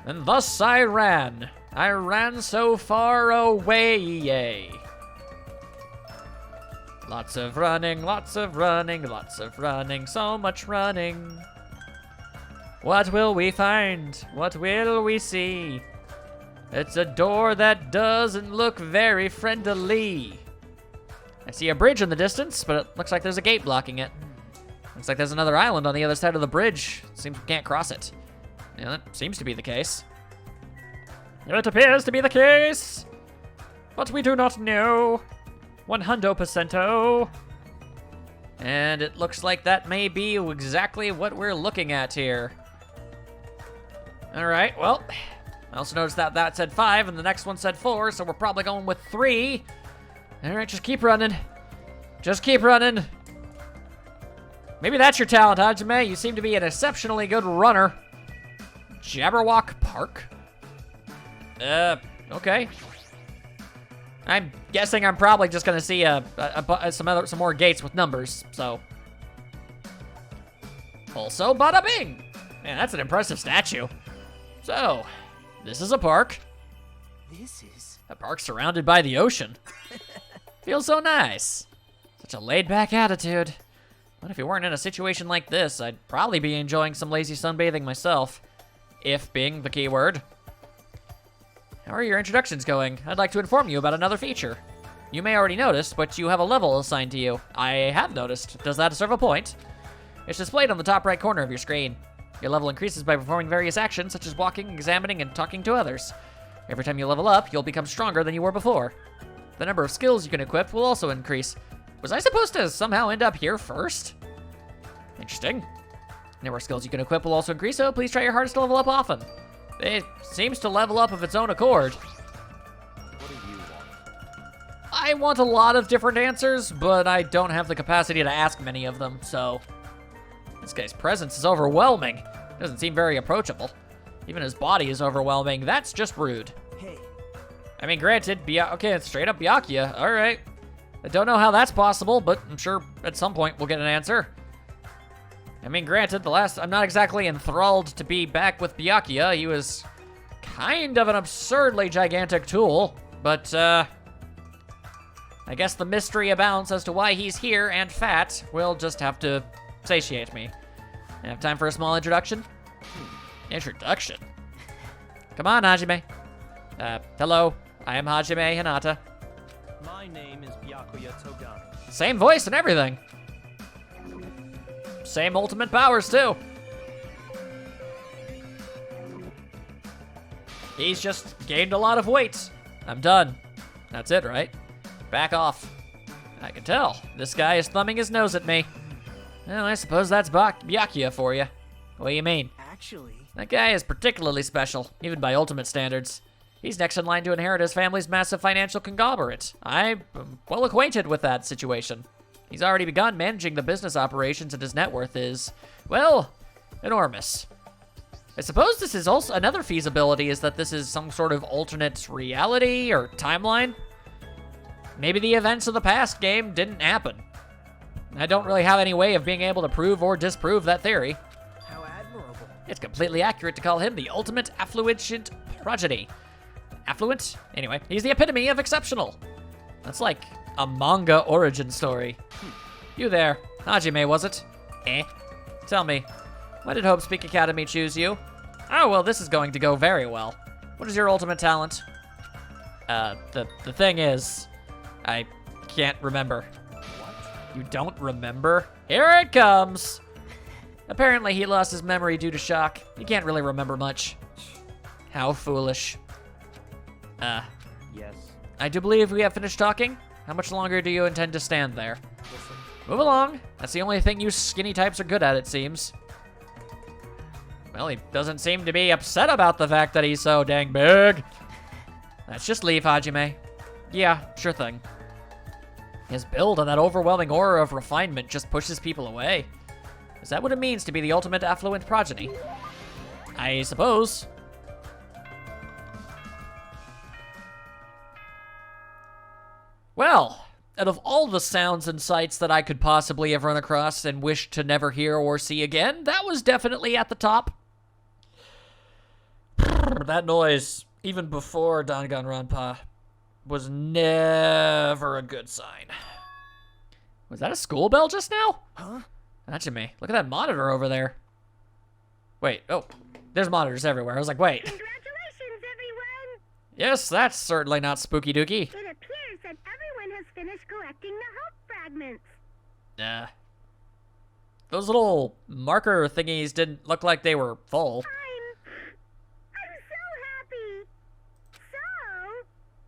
And thus I ran. I ran so far away, yay. Lots of running, lots of running, lots of running, so much running. What will we find? What will we see? It's a door that doesn't look very friendly. I see a bridge in the distance, but it looks like there's a gate blocking it. Looks like there's another island on the other side of the bridge. Seems we can't cross it. Yeah, that seems to be the case. It appears to be the case, but we do not know. 100%. And it looks like that may be exactly what we're looking at here. All right, well, I also noticed that that said 5 and the next one said 4, so we're probably going with 3. All right, just keep running. Just keep running. Maybe that's your talent, Hajime. You seem to be an exceptionally good runner. Jabberwock Park? Okay. I'm guessing I'm probably just gonna see some more gates with numbers, so. Also, bada bing! Man, that's an impressive statue. So, this is a park. This is... A park surrounded by the ocean. Feels so nice. Such a laid-back attitude. But if you weren't in a situation like this, I'd probably be enjoying some lazy sunbathing myself. If being the key word. How are your introductions going? I'd like to inform you about another feature. You may already notice, but you have a level assigned to you. I have noticed. Does that serve a point? It's displayed on the top right corner of your screen. Your level increases by performing various actions, such as walking, examining, and talking to others. Every time you level up, you'll become stronger than you were before. The number of skills you can equip will also increase. Was I supposed to somehow end up here first? Interesting. The number of skills you can equip will also increase, so please try your hardest to level up often. It seems to level up of its own accord. What do you want? I want a lot of different answers, but I don't have the capacity to ask many of them, so... This guy's presence is overwhelming. Doesn't seem very approachable. Even his body is overwhelming. That's just rude. Hey, I mean, granted, okay, it's straight up Byakuya. All right. I don't know how that's possible, but I'm sure at some point we'll get an answer. I mean, granted, I'm not exactly enthralled to be back with Byakuya. He was kind of an absurdly gigantic tool, but, I guess the mystery abounds as to why he's here and fat will just have to satiate me. I have time for a small introduction? Introduction? Come on, Hajime. Hello. I am Hajime Hinata. My name is Byakuya Togami. Same voice and everything. Same ultimate powers, too. He's just gained a lot of weight. I'm done. That's it, right? Back off. I can tell. This guy is thumbing his nose at me. Well, I suppose that's Byakuya for you. What do you mean? actually... That guy is particularly special, even by ultimate standards. He's next in line to inherit his family's massive financial conglomerate. I'm well acquainted with that situation. He's already begun managing the business operations, and his net worth is, well, enormous. I suppose this is also another feasibility, is that this is some sort of alternate reality or timeline. Maybe the events of the past game didn't happen. I don't really have any way of being able to prove or disprove that theory. How admirable. It's completely accurate to call him the ultimate affluent prodigy. Affluent? Anyway, he's the epitome of exceptional. That's like a manga origin story. You there. Hajime, was it? Tell me, why did Hope Speak Academy choose you? Oh, well, this is going to go very well. What is your ultimate talent? The thing is, I can't remember. What? You don't remember? Here it comes! Apparently he lost his memory due to shock. He can't really remember much. How foolish. Yes. I do believe we have finished talking. How much longer do you intend to stand there? Listen. Move along. That's the only thing you skinny types are good at, it seems. Well, he doesn't seem to be upset about the fact that he's so dang big. Let's just leave, Hajime. Yeah, sure thing. His build and that overwhelming aura of refinement just pushes people away. Is that what it means to be the ultimate affluent progeny? I suppose. Well, out of all the sounds and sights that I could possibly have run across and wished to never hear or see again, that was definitely at the top. That noise, even before Danganronpa, was never a good sign. Was that a school bell just now? Huh? That's me. Look at that monitor over there. Wait, oh, there's monitors everywhere. I was like, wait. Congratulations, everyone! Yes, that's certainly not spooky dookie. It appears that everyone has finished collecting the hope fragments. Those little marker thingies didn't look like they were full. I'm so happy. So,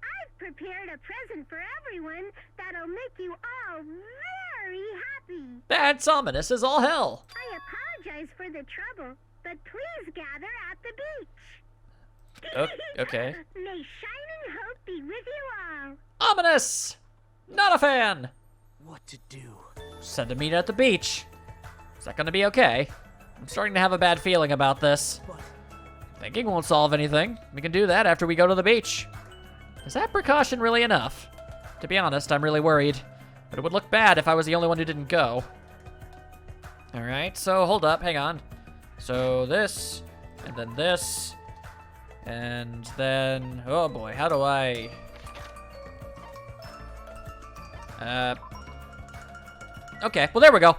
I've prepared a present for everyone that'll make you all very happy. That's ominous as all hell. I apologize for the trouble, but please gather at the beach. Okay. May shining hope be with you all. Ominous! Not a fan! What to do? Said to meet at the beach. Is that gonna be okay? I'm starting to have a bad feeling about this. But Thinking won't solve anything. We can do that after we go to the beach. Is that precaution really enough? To be honest, I'm really worried. But it would look bad if I was the only one who didn't go. Alright, so hold up, hang on. So this, and then this, and then, oh boy, how do I... Okay, well there we go.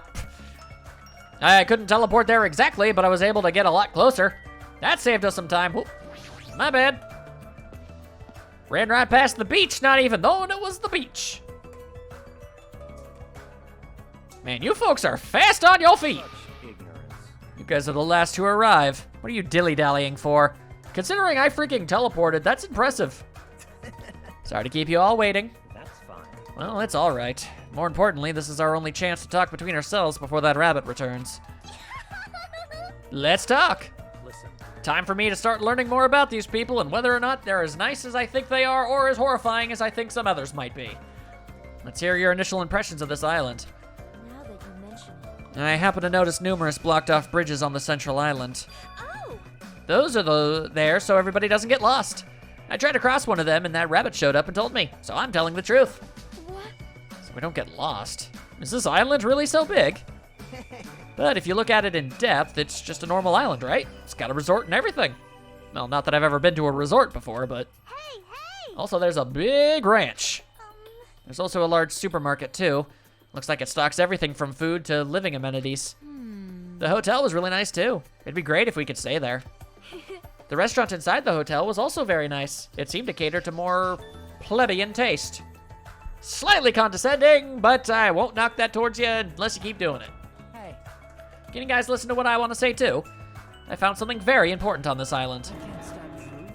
I couldn't teleport there exactly, but I was able to get a lot closer. That saved us some time. Whoop, my bad. Ran right past the beach, not even knowing it was the beach. Man, you folks are fast on your feet. Such ignorance. You guys are the last to arrive. What are you dilly-dallying for? Considering I freaking teleported, that's impressive. Sorry to keep you all waiting. That's fine. Well, it's all right. More importantly, this is our only chance to talk between ourselves before that rabbit returns. Let's talk. Listen, Time for me to start learning more about these people and whether or not they're as nice as I think they are or as horrifying as I think some others might be. Let's hear your initial impressions of this island. Now that you mention it. I happen to notice numerous blocked-off bridges on the central island. Oh! Those are there so everybody doesn't get lost. I tried to cross one of them and that rabbit showed up and told me, so I'm telling the truth. What? So we don't get lost. Is this island really so big? But if you look at it in depth, it's just a normal island, right? It's got a resort and everything. Well, not that I've ever been to a resort before, but... Hey, hey! Also, there's a big ranch. There's also a large supermarket, too. Looks like it stocks everything from food to living amenities. The hotel was really nice, too. It'd be great if we could stay there. The restaurant inside the hotel was also very nice. It seemed to cater to more plebeian taste. Slightly condescending, but I won't knock that towards you unless you keep doing it. Hey, Can you guys listen to what I want to say, too? I found something very important on this island. can't stop drooling.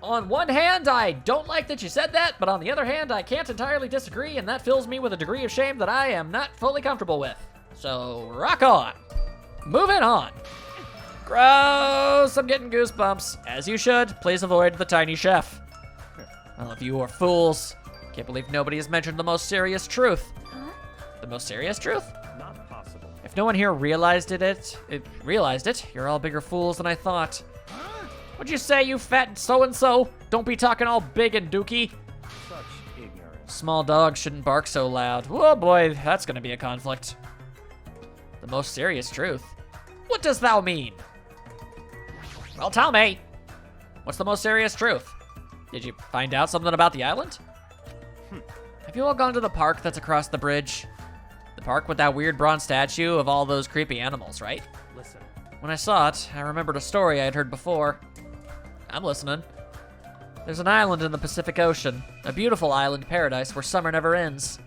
On one hand, I don't like that you said that, but on the other hand, I can't entirely disagree, and that fills me with a degree of shame that I am not fully comfortable with. So, rock on. Moving on. Gross, I'm getting goosebumps. As you should, please avoid the tiny chef. All of you are fools. Can't believe nobody has mentioned the most serious truth. Huh? The most serious truth? not possible. If no one here realized it, you're all bigger fools than I thought. What'd you say, you fat so-and-so? Don't be talking all big and dookie. Such ignorance. Small dogs shouldn't bark so loud. Oh boy, that's gonna be a conflict. The most serious truth. What does thou mean? Well, tell me. What's the most serious truth? Did you find out something about the island? Have you all gone to the park that's across the bridge? The park with that weird bronze statue of all those creepy animals, right? Listen, When I saw it, I remembered a story I had heard before. I'm listening. There's an island in the Pacific Ocean, a beautiful island paradise where summer never ends.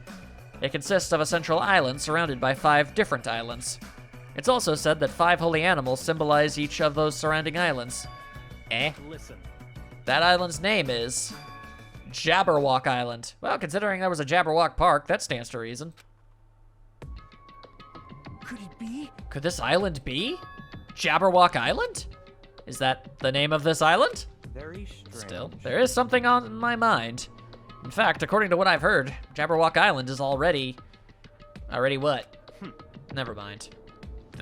It consists of a central island surrounded by 5 different islands. It's also said that 5 holy animals symbolize each of those surrounding islands. listen. That island's name is Jabberwock Island. Well, considering there was a Jabberwock Park, that stands to reason. Could it be? Could this island be Jabberwock Island? Is that the name of this island? Very strange. Still, there is something on my mind. In fact, according to what I've heard, Jabberwock Island is already what? Never mind.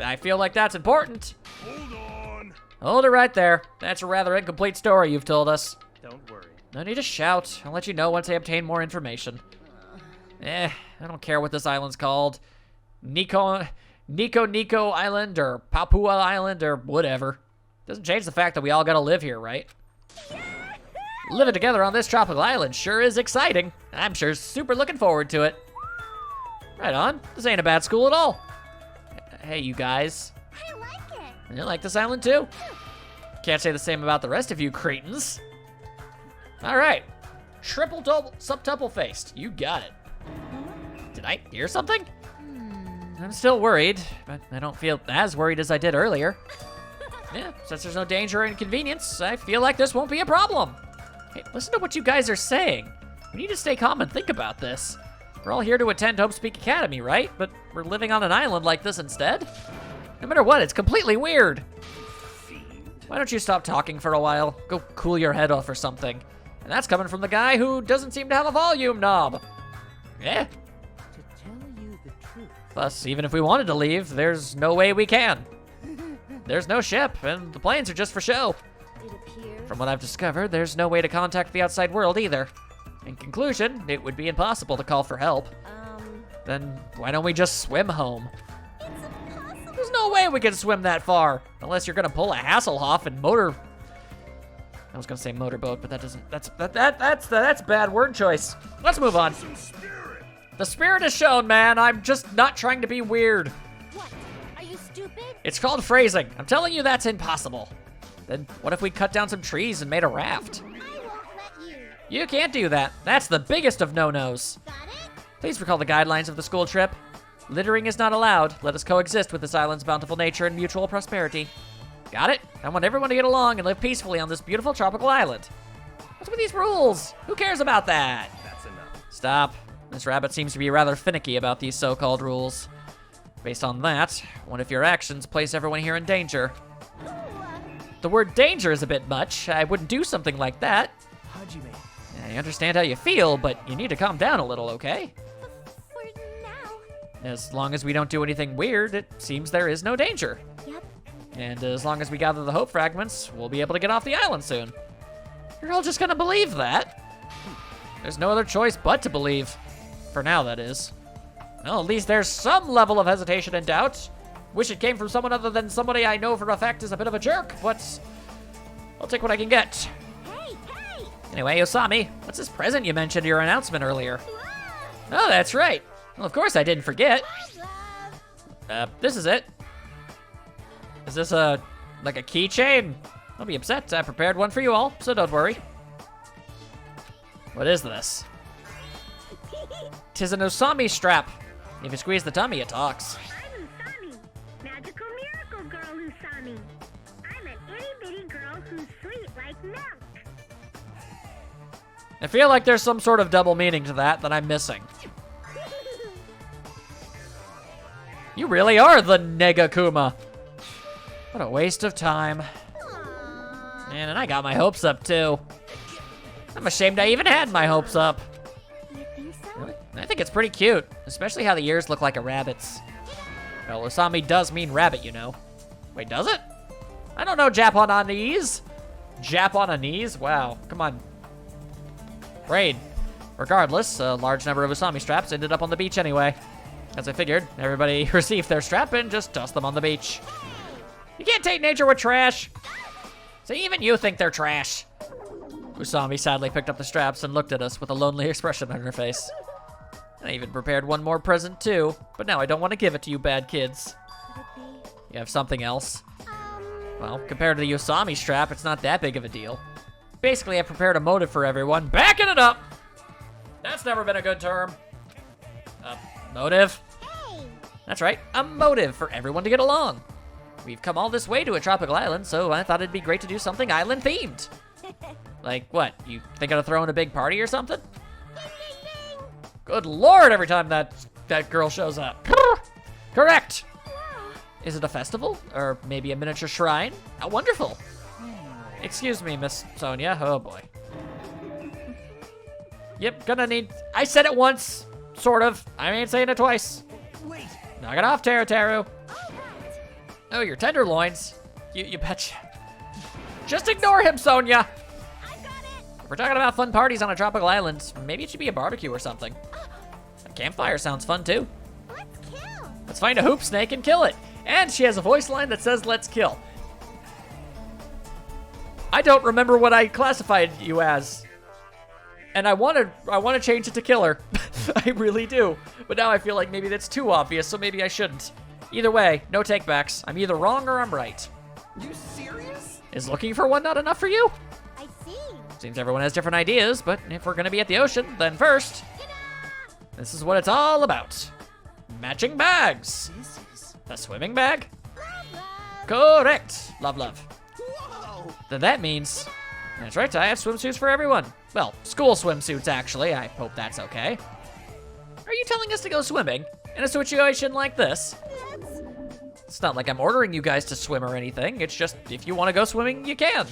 I feel like that's important. Hold on. Hold it right there. That's a rather incomplete story you've told us. Don't worry. No need to shout. I'll let you know once I obtain more information. I don't care what this island's called. Nico Island or Papua Island or whatever. Doesn't change the fact that we all gotta live here, right? Living together on this tropical island sure is exciting. I'm sure super looking forward to it. Right on. This ain't a bad school at all. Hey, you guys. I like it. You like this island too? Can't say the same about the rest of you cretins. All right. Triple double subtuple faced. You got it. Did I hear something? I'm still worried, but I don't feel as worried as I did earlier. Yeah, since there's no danger or inconvenience, I feel like this won't be a problem. Hey, listen to what you guys are saying. We need to stay calm and think about this. We're all here to attend Hope Speak Academy, right? But we're living on an island like this instead? No matter what, it's completely weird. Why don't you stop talking for a while? Go cool your head off or something. And that's coming from the guy who doesn't seem to have a volume knob. Yeah. To tell you the truth, Plus, even if we wanted to leave, there's no way we can. There's no ship, and the planes are just for show. It appears. From what I've discovered, there's no way to contact the outside world either. In conclusion, it would be impossible to call for help. Then why don't we just swim home? It's impossible. There's no way we can swim that far, unless you're gonna pull a Hasselhoff and motor. I was gonna say motorboat, but that doesn't. That's bad word choice. Let's move on. Some spirit. The spirit is shown, man. I'm just not trying to be weird. What? Are you stupid? It's called phrasing. I'm telling you that's impossible. Then what if we cut down some trees and made a raft? I won't let you. You can't do that. That's the biggest of no-nos. Got it? Please recall the guidelines of the school trip. Littering is not allowed. Let us coexist with this island's bountiful nature and mutual prosperity. Got it? I want everyone to get along and live peacefully on this beautiful tropical island. What's with these rules? Who cares about that? That's enough. Stop. This rabbit seems to be rather finicky about these so-called rules. Based on that, what if your actions place everyone here in danger? The word danger is a bit much. I wouldn't do something like that. Hajime. I understand how you feel, but you need to calm down a little, okay? For now. As long as we don't do anything weird, it seems there is no danger. Yep. And as long as we gather the hope fragments, we'll be able to get off the island soon. You're all just gonna believe that? There's no other choice but to believe. For now, that is. Well, at least there's some level of hesitation and doubt. Wish it came from someone other than somebody I know for a fact is a bit of a jerk, but I'll take what I can get. Hey, hey! Anyway, Osami, what's this present you mentioned in your announcement earlier? Oh, that's right. Well, of course I didn't forget. This is it. Is this like a keychain? Don't be upset, I prepared one for you all, so don't worry. What is this? 'Tis an Osami strap. If you squeeze the tummy, it talks. I'm Usami, magical miracle girl Usami. I'm an itty-bitty girl who's sweet like milk. I feel like there's some sort of double meaning to that I'm missing. You really are the Negakuma. What a waste of time. Man, and I got my hopes up too. I'm ashamed I even had my hopes up. You think so? Really? I think it's pretty cute, especially how the ears look like a rabbit's. Well, Osami does mean rabbit, you know. Wait, does it? I don't know Japanese. Japanese? Wow, come on. Braid. Regardless, a large number of Usami straps ended up on the beach anyway. As I figured, everybody received their strap and just tossed them on the beach. You can't take nature with trash. So even you think they're trash. Usami sadly picked up the straps and looked at us with a lonely expression on her face. I even prepared one more present too, but now I don't want to give it to you bad kids. Could it be? You have something else? Well, compared to the Usami strap, it's not that big of a deal. Basically, I prepared a motive for everyone. Backing it up! That's never been a good term. Motive? Hey! That's right, a motive for everyone to get along. We've come all this way to a tropical island, so I thought it'd be great to do something island-themed. Like what? You thinking of throwing a big party or something? Good lord, every time that girl shows up. Correct! Is it a festival? Or maybe a miniature shrine? How wonderful! Excuse me, Miss Sonia. Oh boy. Yep, gonna need... I said it once, sort of. I ain't saying it twice. Wait. Knock it off, Teru. Oh, your tenderloins. You betcha. Just ignore him, Sonia. I got it! If we're talking about fun parties on a tropical island, maybe it should be a barbecue or something. A campfire sounds fun too. Let's kill. Let's find a hoop snake and kill it. And she has a voice line that says, let's kill. I don't remember what I classified you as. And I want to change it to killer. I really do. But now I feel like maybe that's too obvious, so maybe I shouldn't. Either way, no takebacks. I'm either wrong or I'm right. You serious? Is looking for one not enough for you? I see. Seems everyone has different ideas, but if we're gonna be at the ocean, then first, this is what it's all about. Matching bags. This is... A swimming bag? Love. Correct. Love, love. Whoa! Then that means, that's right, I have swimsuits for everyone. Well, school swimsuits, actually. I hope that's okay. Are you telling us to go swimming in a situation like this? It's not like I'm ordering you guys to swim or anything. It's just, if you want to go swimming, you can.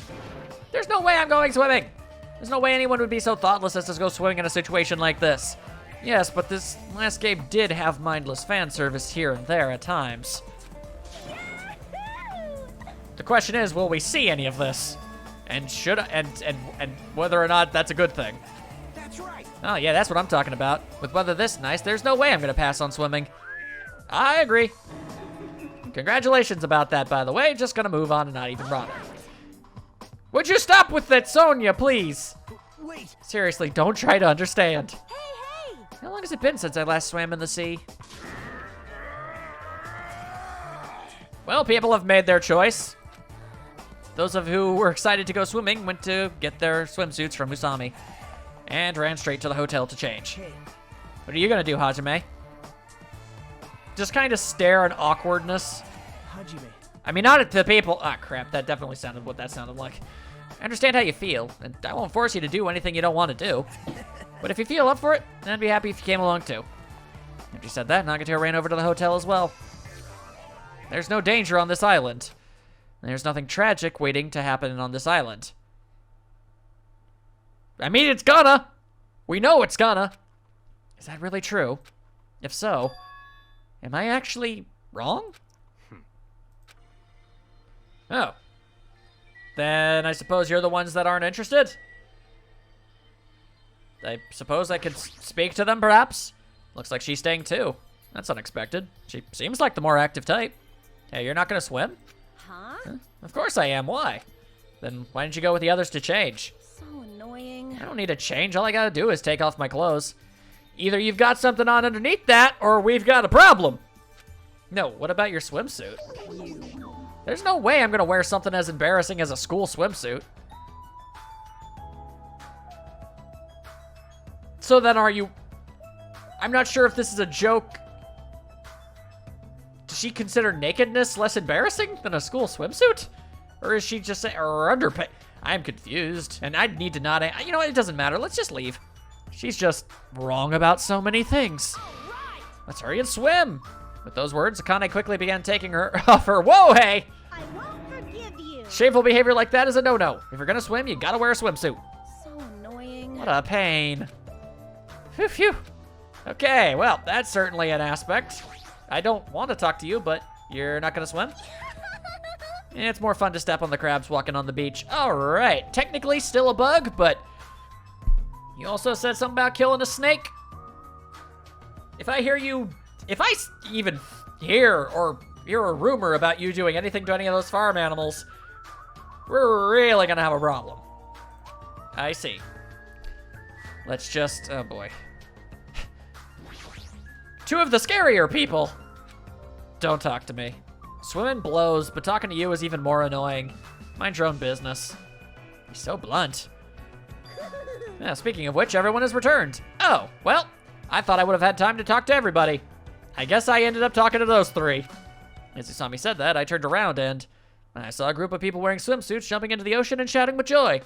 There's no way I'm going swimming. There's no way anyone would be so thoughtless as to go swimming in a situation like this. Yes, but this last game did have mindless fan service here and there at times. The question is, will we see any of this? And should and whether or not that's a good thing. That's right. Oh yeah, that's what I'm talking about. With weather this nice, there's no way I'm gonna pass on swimming. I agree. Congratulations about that, by the way. Just gonna move on and not even bother. Would you stop with that, Sonia, please? Wait. Seriously, don't try to understand. Hey, hey. How long has it been since I last swam in the sea? Well, people have made their choice. Those of who were excited to go swimming went to get their swimsuits from Usami and ran straight to the hotel to change. Hey, What are you gonna do, Hajime? Just kind of stare in awkwardness. Hajime. I mean, not at the people. Ah, crap, that definitely sounded what that sounded like. I understand how you feel, and I won't force you to do anything you don't want to do. But if you feel up for it, then I'd be happy if you came along too. After you said that, Nagato ran over to the hotel as well. There's no danger on this island. There's nothing tragic waiting to happen on this island. I mean, it's gonna. We know it's gonna. Is that really true? If so, am I actually wrong? Oh. Then I suppose you're the ones that aren't interested? I suppose I could speak to them, perhaps? Looks like she's staying too. That's unexpected. She seems like the more active type. Hey, you're not gonna swim? Huh? Of course I am. Why? Then why didn't you go with the others to change? So annoying. I don't need to change. All I gotta do is take off my clothes. Either you've got something on underneath that, or we've got a problem. No, what about your swimsuit? There's no way I'm gonna wear something as embarrassing as a school swimsuit. So then are you... I'm not sure if this is a joke. Does she consider nakedness less embarrassing than a school swimsuit? Or is she just saying, or underpay? I'm confused, and I'd need to not, you know what, it doesn't matter, let's just leave. She's just wrong about so many things. Let's hurry and swim. With those words, Akane quickly began taking her off her, whoa, hey! I won't forgive you. Shameful behavior like that is a no-no. If you're gonna swim, you gotta wear a swimsuit. So annoying. What a pain. Phew, phew. Okay, well, that's certainly an aspect. I don't want to talk to you, but you're not gonna swim? It's more fun to step on the crabs walking on the beach. All right, technically still a bug, but you also said something about killing a snake. If I even hear or hear a rumor about you doing anything to any of those farm animals, we're really gonna have a problem. I see. Let's just, oh boy. Two of the scarier people. Don't talk to me. Swimming blows, but talking to you is even more annoying. Mind your own business. He's so blunt. Yeah, speaking of which, everyone has returned. Oh, well, I thought I would have had time to talk to everybody. I guess I ended up talking to those three. As Usami said that, I turned around and I saw a group of people wearing swimsuits jumping into the ocean and shouting with joy.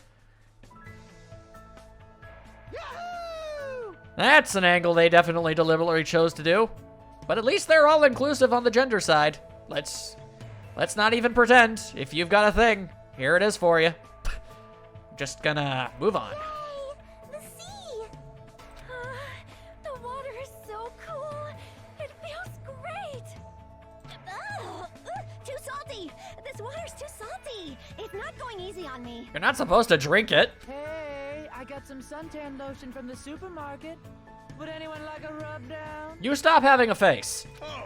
That's an angle they definitely deliberately chose to do. But at least they're all inclusive on the gender side. Let's not even pretend. If you've got a thing, here it is for you. Just gonna move on. Hey, the sea. The water is so cool. It feels great. Too salty. This water's too salty. It's not going easy on me. You're not supposed to drink it. Hey, I got some suntan lotion from the supermarket. Would anyone like a rub down? You stop having a face. Oh,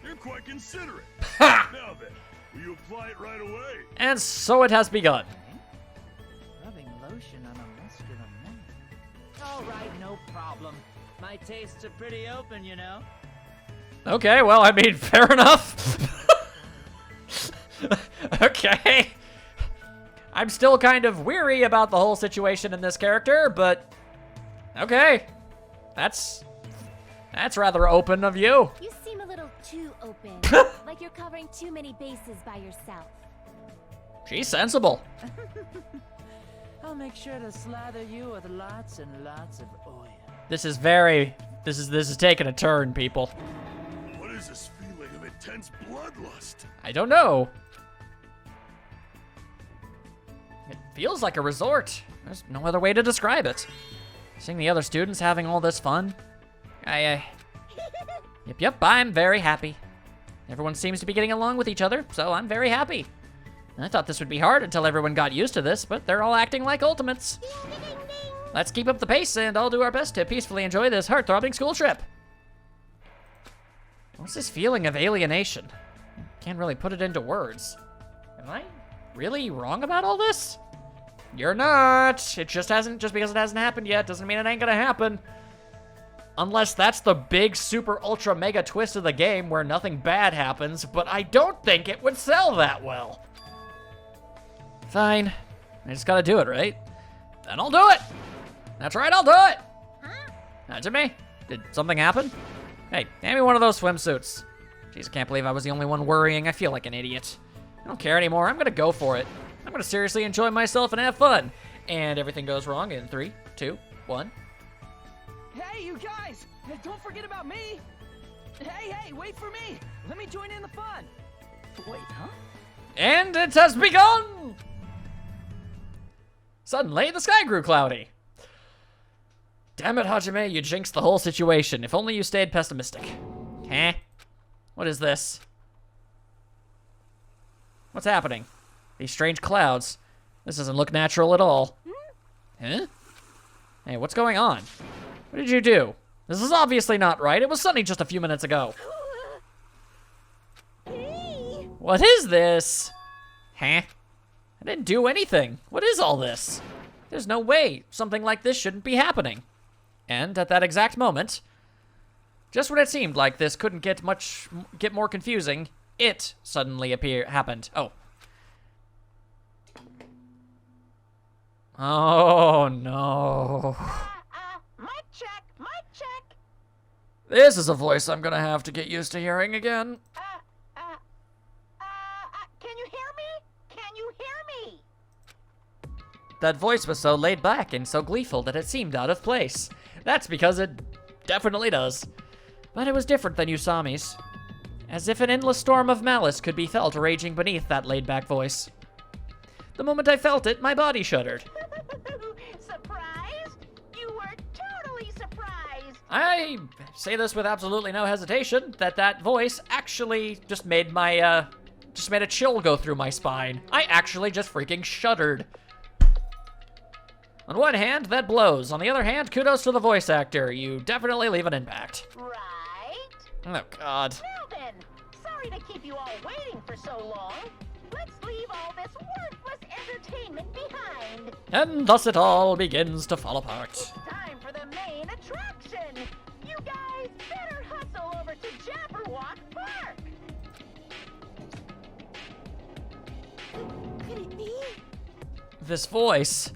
you're quite considerate. Ha! Now then, will you apply it right away? And so it has begun. Rubbing lotion on a muscular man. All right, no problem. My tastes are pretty open, you know. Okay, well, I mean, fair enough. Okay. I'm still kind of weary about the whole situation in this character, but okay. That's rather open of you. You seem a little too open. Like you're covering too many bases by yourself. She's sensible. I'll make sure to slather you with lots and lots of oil. This is taking a turn, people. What is this feeling of intense bloodlust? I don't know. It feels like a resort. There's no other way to describe it. Seeing the other students having all this fun. Yep, I'm very happy. Everyone seems to be getting along with each other, so I'm very happy. I thought this would be hard until everyone got used to this, but they're all acting like ultimates. Let's keep up the pace, and I'll do our best to peacefully enjoy this heart-throbbing school trip. What's this feeling of alienation? Can't really put it into words. Am I really wrong about all this? You're not. It just because it hasn't happened yet doesn't mean it ain't gonna happen. Unless that's the big super ultra mega twist of the game where nothing bad happens, but I don't think it would sell that well. Fine. I just gotta do it, right? Then I'll do it. That's right, I'll do it. That's me. Did something happen? Hey, hand me one of those swimsuits. Jeez, I can't believe I was the only one worrying. I feel like an idiot. I don't care anymore. I'm gonna go for it. I'm gonna seriously enjoy myself and have fun. And everything goes wrong in 3, 2, 1. Hey, you guys! Don't forget about me! Hey, wait for me! Let me join in the fun! Wait, huh? And it has begun! Suddenly, the sky grew cloudy. Damn it, Hajime, you jinxed the whole situation. If only you stayed pessimistic. Huh? What is this? What's happening? These strange clouds. This doesn't look natural at all. Huh? Hey, what's going on? What did you do? This is obviously not right. It was sunny just a few minutes ago. Hey! What is this? Huh? I didn't do anything. What is all this? There's no way something like this shouldn't be happening. And at that exact moment, just when it seemed like this couldn't get more confusing, it suddenly happened. Oh. Oh no. Mic check, mic check. This is a voice I'm gonna have to get used to hearing again. Can you hear me? Can you hear me? That voice was so laid back and so gleeful that it seemed out of place. That's because it definitely does. But it was different than Usami's. As if an endless storm of malice could be felt raging beneath that laid-back voice. The moment I felt it, my body shuddered. Surprised? You were totally surprised. I say this with absolutely no hesitation, that voice actually just made a chill go through my spine. I actually just freaking shuddered. On one hand, that blows. On the other hand, kudos to the voice actor. You definitely leave an impact. Right? Oh, God. Now then, sorry to keep you all waiting for so long. Let's leave all this worthless entertainment behind. And thus it all begins to fall apart. Time for the main attraction. You guys better hustle over to Jabberwock Park. Could it be? This voice.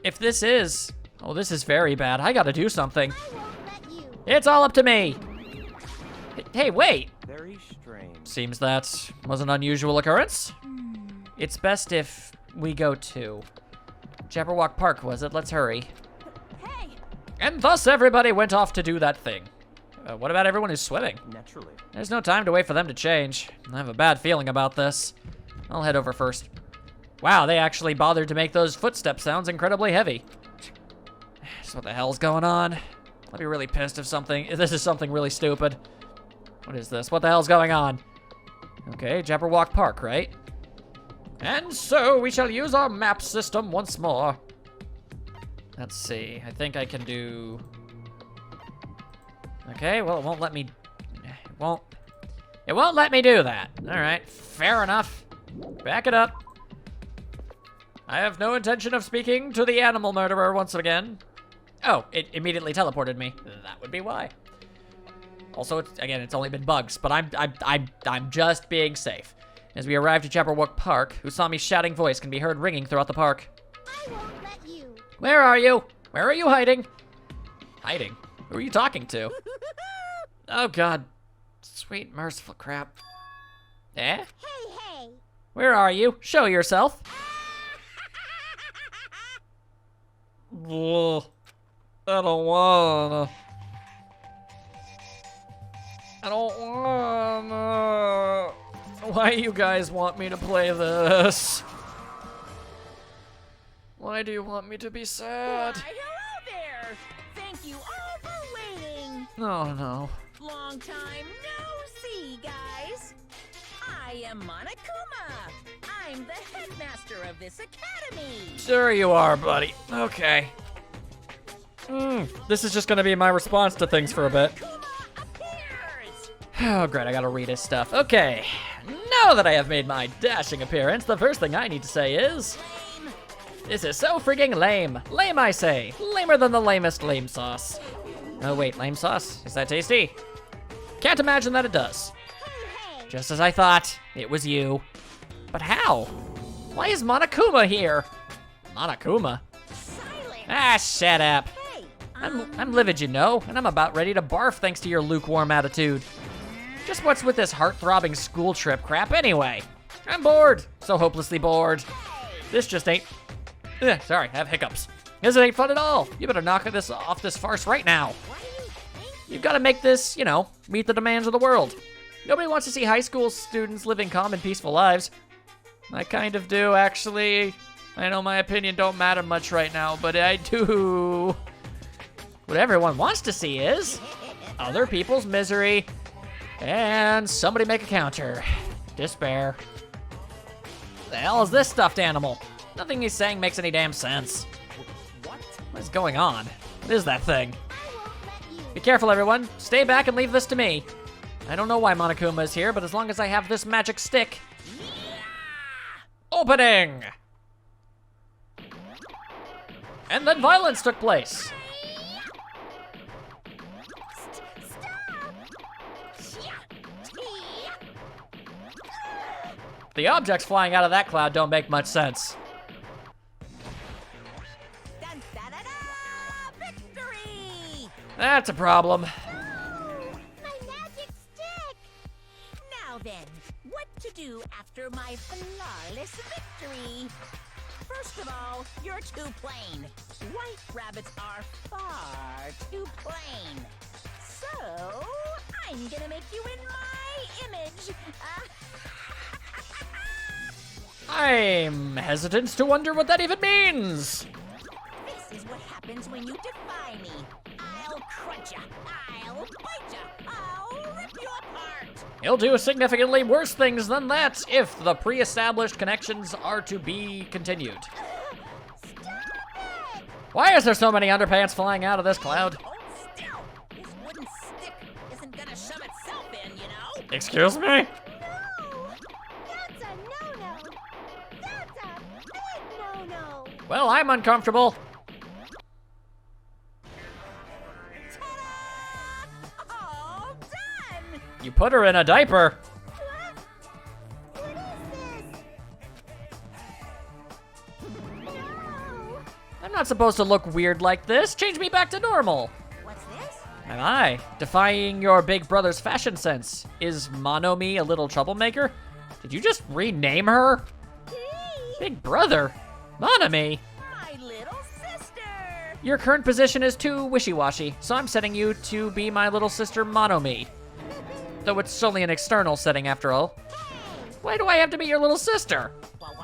If this is... Oh, this is very bad. I gotta do something. I won't let you. It's all up to me. Hey, wait. Very strange. Seems that was an unusual occurrence. It's best if we go to Jabberwock Park, was it? Let's hurry. Hey! And thus everybody went off to do that thing. What about everyone who's swimming? Naturally. There's no time to wait for them to change. I have a bad feeling about this. I'll head over first. Wow, they actually bothered to make those footstep sounds incredibly heavy. So what the hell's going on? I'll be really pissed if this is something really stupid. What is this? What the hell's going on? Okay, Jabberwock Park, right? And so we shall use our map system once more. Let's see. I think I can do... Okay, well, it won't let me... It won't let me do that. All right, fair enough. Back it up. I have no intention of speaking to the animal murderer once again. Oh, it immediately teleported me. That would be why. Also, it's only been bugs, but I'm just being safe. As we arrived at Jabberwock Park, Usami's shouting voice can be heard ringing throughout the park. I won't let you. Where are you? Where are you hiding? Hiding? Who are you talking to? Oh, God. Sweet, merciful crap. Eh? Hey. Where are you? Show yourself. Ugh. I don't wanna. Why you guys want me to play this? Why do you want me to be sad? Why, hello there! Thank you all for waiting. Oh, no. Long time no see, guys. I am Monokuma. I'm the headmaster of this academy. Sure you are, buddy. Okay. This is just gonna be my response to things for a bit. Monokuma appears. Oh, great, I gotta read his stuff. Okay. Now that I have made my dashing appearance, the first thing I need to say is... Lame. This is so friggin' lame. Lame, I say. Lamer than the lamest lame sauce. Oh, wait, lame sauce? Is that tasty? Can't imagine that it does. Hey. Just as I thought, it was you. But how? Why is Monokuma here? Monokuma? Silence. Ah, shut up. Hey, I'm livid, you know, and I'm about ready to barf thanks to your lukewarm attitude. Just what's with this heart-throbbing school trip crap anyway? I'm bored. So hopelessly bored. This just ain't... sorry, I have hiccups. This ain't fun at all. You better knock this off this farce right now. what do you think? You've got to make this, meet the demands of the world. Nobody wants to see high school students living calm and peaceful lives. I kind of do, actually. I know my opinion don't matter much right now, but I do. What everyone wants to see is other people's misery and somebody make a counter. Despair. The hell is this stuffed animal? Nothing he's saying makes any damn sense. What is going on? What is that thing? I won't let you. Be careful, everyone. Stay back and leave this to me. I don't know why Monokuma is here, but as long as I have this magic stick... Opening! And then violence took place. The objects flying out of that cloud don't make much sense. Dun, da, da, da, victory! That's a problem. My magic stick. Now then, what to do after my flawless victory? First of all, you're too plain. White rabbits are far too plain. So, I'm gonna make you in my image. I'm hesitant to wonder what that even means. This is what happens when you defy me. I'll crunch ya, I'll bite ya, I'll rip you apart. He'll do significantly worse things than that if the pre-established connections are to be continued. Why is there so many underpants flying out of this cloud? Hold still. This wooden stick isn't gonna shove itself in, you know? Excuse me? No. That's a no-no. That's a big no-no. Well, I'm uncomfortable. Ta-da! All done! You put her in a diaper. What is this? No. I'm not supposed to look weird like this. Change me back to normal. What's this? Am I? Defying your big brother's fashion sense. Is Monomi a little troublemaker? Did you just rename her? Big brother? Monomi? My little sister! Your current position is too wishy-washy, so I'm setting you to be my little sister Monomi. Though it's only an external setting after all. Why do I have to be your little sister? What?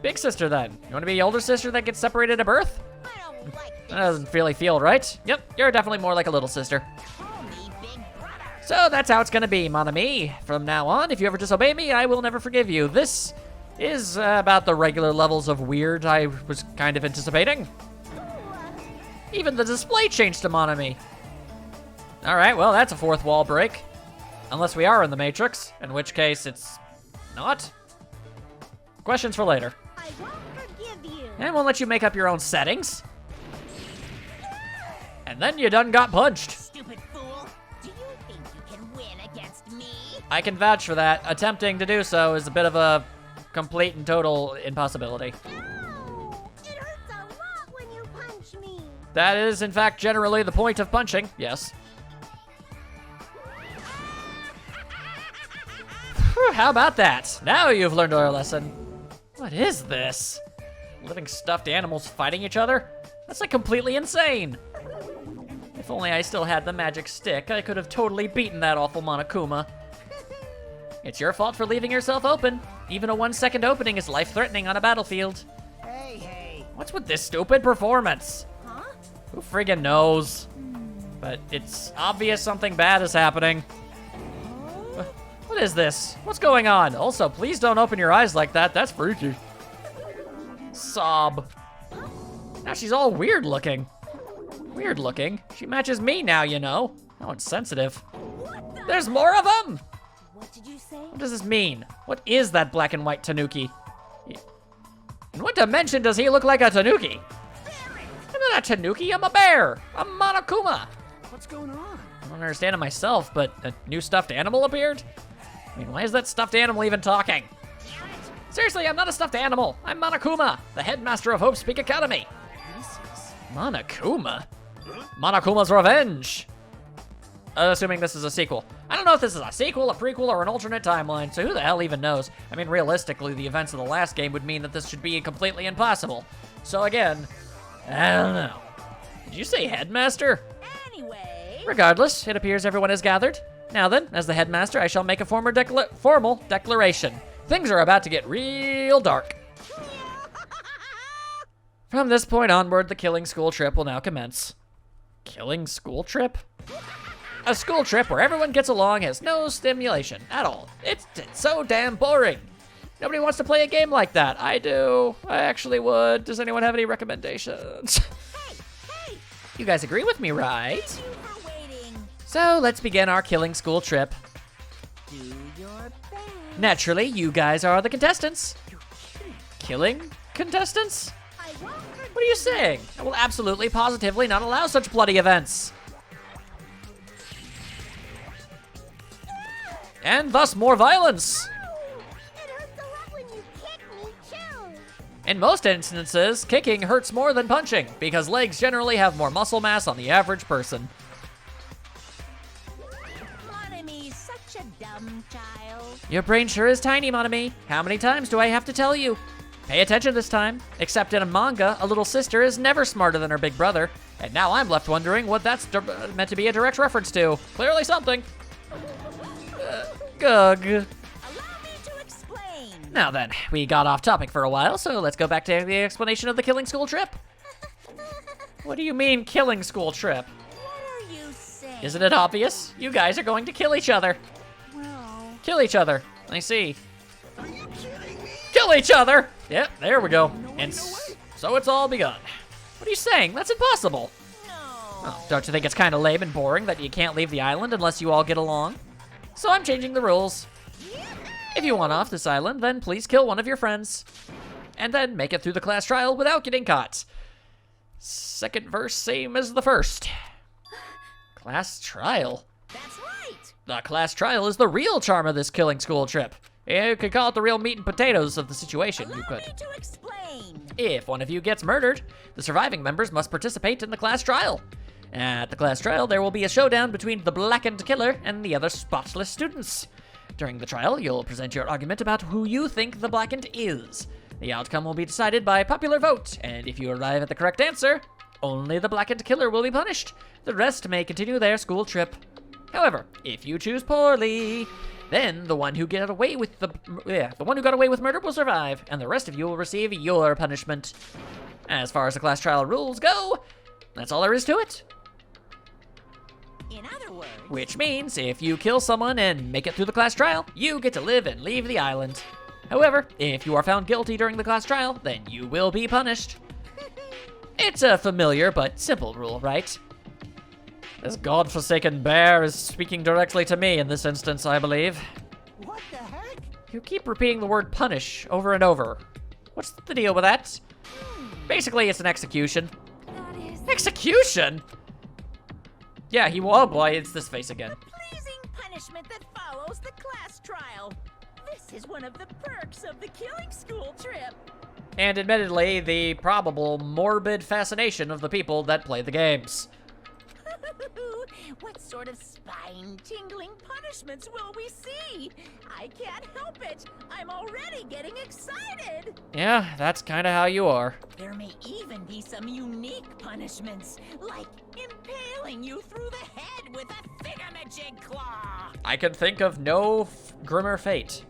Big sister then. You want to be older sister that gets separated at birth? I don't like That this. doesn't really feel right. Yep, you're definitely more like a little sister. Call me Big Brother. So that's how it's gonna be, mon ami. From now on, if you ever disobey me, I will never forgive you. This is about the regular levels of weird I was kind of anticipating. Even the display changed to Monami. All right, well, that's a fourth wall break. Unless we are in the Matrix, in which case it's not. Questions for later. I won't forgive you. And won't let you make up your own settings. And then you done got punched. Stupid fool. Do you think you can win against me? I can vouch for that. Attempting to do so is a bit of a complete and total impossibility. Ow! It hurts a lot when you punch me. That is, in fact, generally the point of punching. Yes. Whew, how about that? Now you've learned our lesson. What is this? Living stuffed animals fighting each other? That's like completely insane. If only I still had the magic stick, I could have totally beaten that awful Monokuma. It's your fault for leaving yourself open. Even a 1 second opening is life-threatening on a battlefield. Hey. What's with this stupid performance? Huh? Who friggin' knows? But it's obvious something bad is happening. What is this? What's going on? Also, please don't open your eyes like that. That's freaky. Sob. Now she's all weird looking. Weird looking. She matches me now, you know. How insensitive. There's more of them! What did you say? What does this mean? What is that black and white tanuki? In what dimension does he look like a tanuki? I'm not a tanuki, I'm a bear. I'm Monokuma. What's going on? I don't understand it myself, but a new stuffed animal appeared? I mean, why is that stuffed animal even talking? Seriously, I'm not a stuffed animal. I'm Monokuma, the headmaster of Hope's Peak Academy. Monokuma? Monokuma's Revenge. Assuming this is a sequel. I don't know if this is a sequel, a prequel, or an alternate timeline, so who the hell even knows? I mean, realistically, the events of the last game would mean that this should be completely impossible. So again, I don't know. Did you say headmaster? Anyway. Regardless, it appears everyone is gathered. Now then, as the headmaster, I shall make a formal declaration. Things are about to get real dark. From this point onward, the killing school trip will now commence. Killing school trip? A school trip where everyone gets along has no stimulation at all. It's so damn boring. Nobody wants to play a game like that. I do. I actually would. Does anyone have any recommendations? Hey! You guys agree with me, right? Thank you for waiting. So let's begin our killing school trip. Do your best. Naturally, you guys are the contestants. Killing contestants? I won't forgive What are you saying? I will absolutely, positively not allow such bloody events. And thus more violence. It hurts a lot when you kick me, too. In most instances, kicking hurts more than punching, because legs generally have more muscle mass on the average person. Monami's such a dumb child. Your brain sure is tiny, Monami. How many times do I have to tell you? Pay attention this time. Except in a manga, a little sister is never smarter than her big brother. And now I'm left wondering what that's meant to be a direct reference to. Clearly something. Gug. Allow me to explain. Now then, we got off topic for a while, so let's go back to the explanation of the killing school trip. What do you mean, killing school trip? What are you saying? Isn't it obvious? You guys are going to kill each other. Well, Kill each other. I see. Kill each other! Yep, there we go. And so it's all begun. What are you saying? That's impossible. no. Oh, don't you think it's kind of lame and boring that you can't leave the island unless you all get along? So I'm changing the rules. If you want off this island, then please kill one of your friends. And then make it through the class trial without getting caught. Second verse, same as the first. Class trial? That's right. The class trial is the real charm of this killing school trip. You could call it the real meat and potatoes of the situation, you Allow could. me to explain. If one of you gets murdered, the surviving members must participate in the class trial. At the class trial, there will be a showdown between the blackened killer and the other spotless students. During the trial, you'll present your argument about who you think the blackened is. The outcome will be decided by popular vote, and if you arrive at the correct answer, only the blackened killer will be punished. The rest may continue their school trip. However, if you choose poorly, then the one who got away with murder will survive, and the rest of you will receive your punishment. As far as the class trial rules go, that's all there is to it. In other words, Which means if you kill someone and make it through the class trial, you get to live and leave the island. However, if you are found guilty during the class trial, then you will be punished. It's a familiar but simple rule, right? This godforsaken bear is speaking directly to me in this instance, I believe. What the heck? You keep repeating the word punish over and over. What's the deal with that? Basically, it's an execution. That is... Execution? Yeah, oh boy, it's this face again. The pleasing punishment that follows the class trial. This is one of the perks of the killing school trip. And admittedly, the probable morbid fascination of the people that play the games. What sort of spine-tingling punishments will we see? I can't help it. I'm already getting excited. Yeah, that's kind of how you are. There may even be some unique punishments, like impaling you through the head with a thingamajig claw. I can think of no grimmer fate.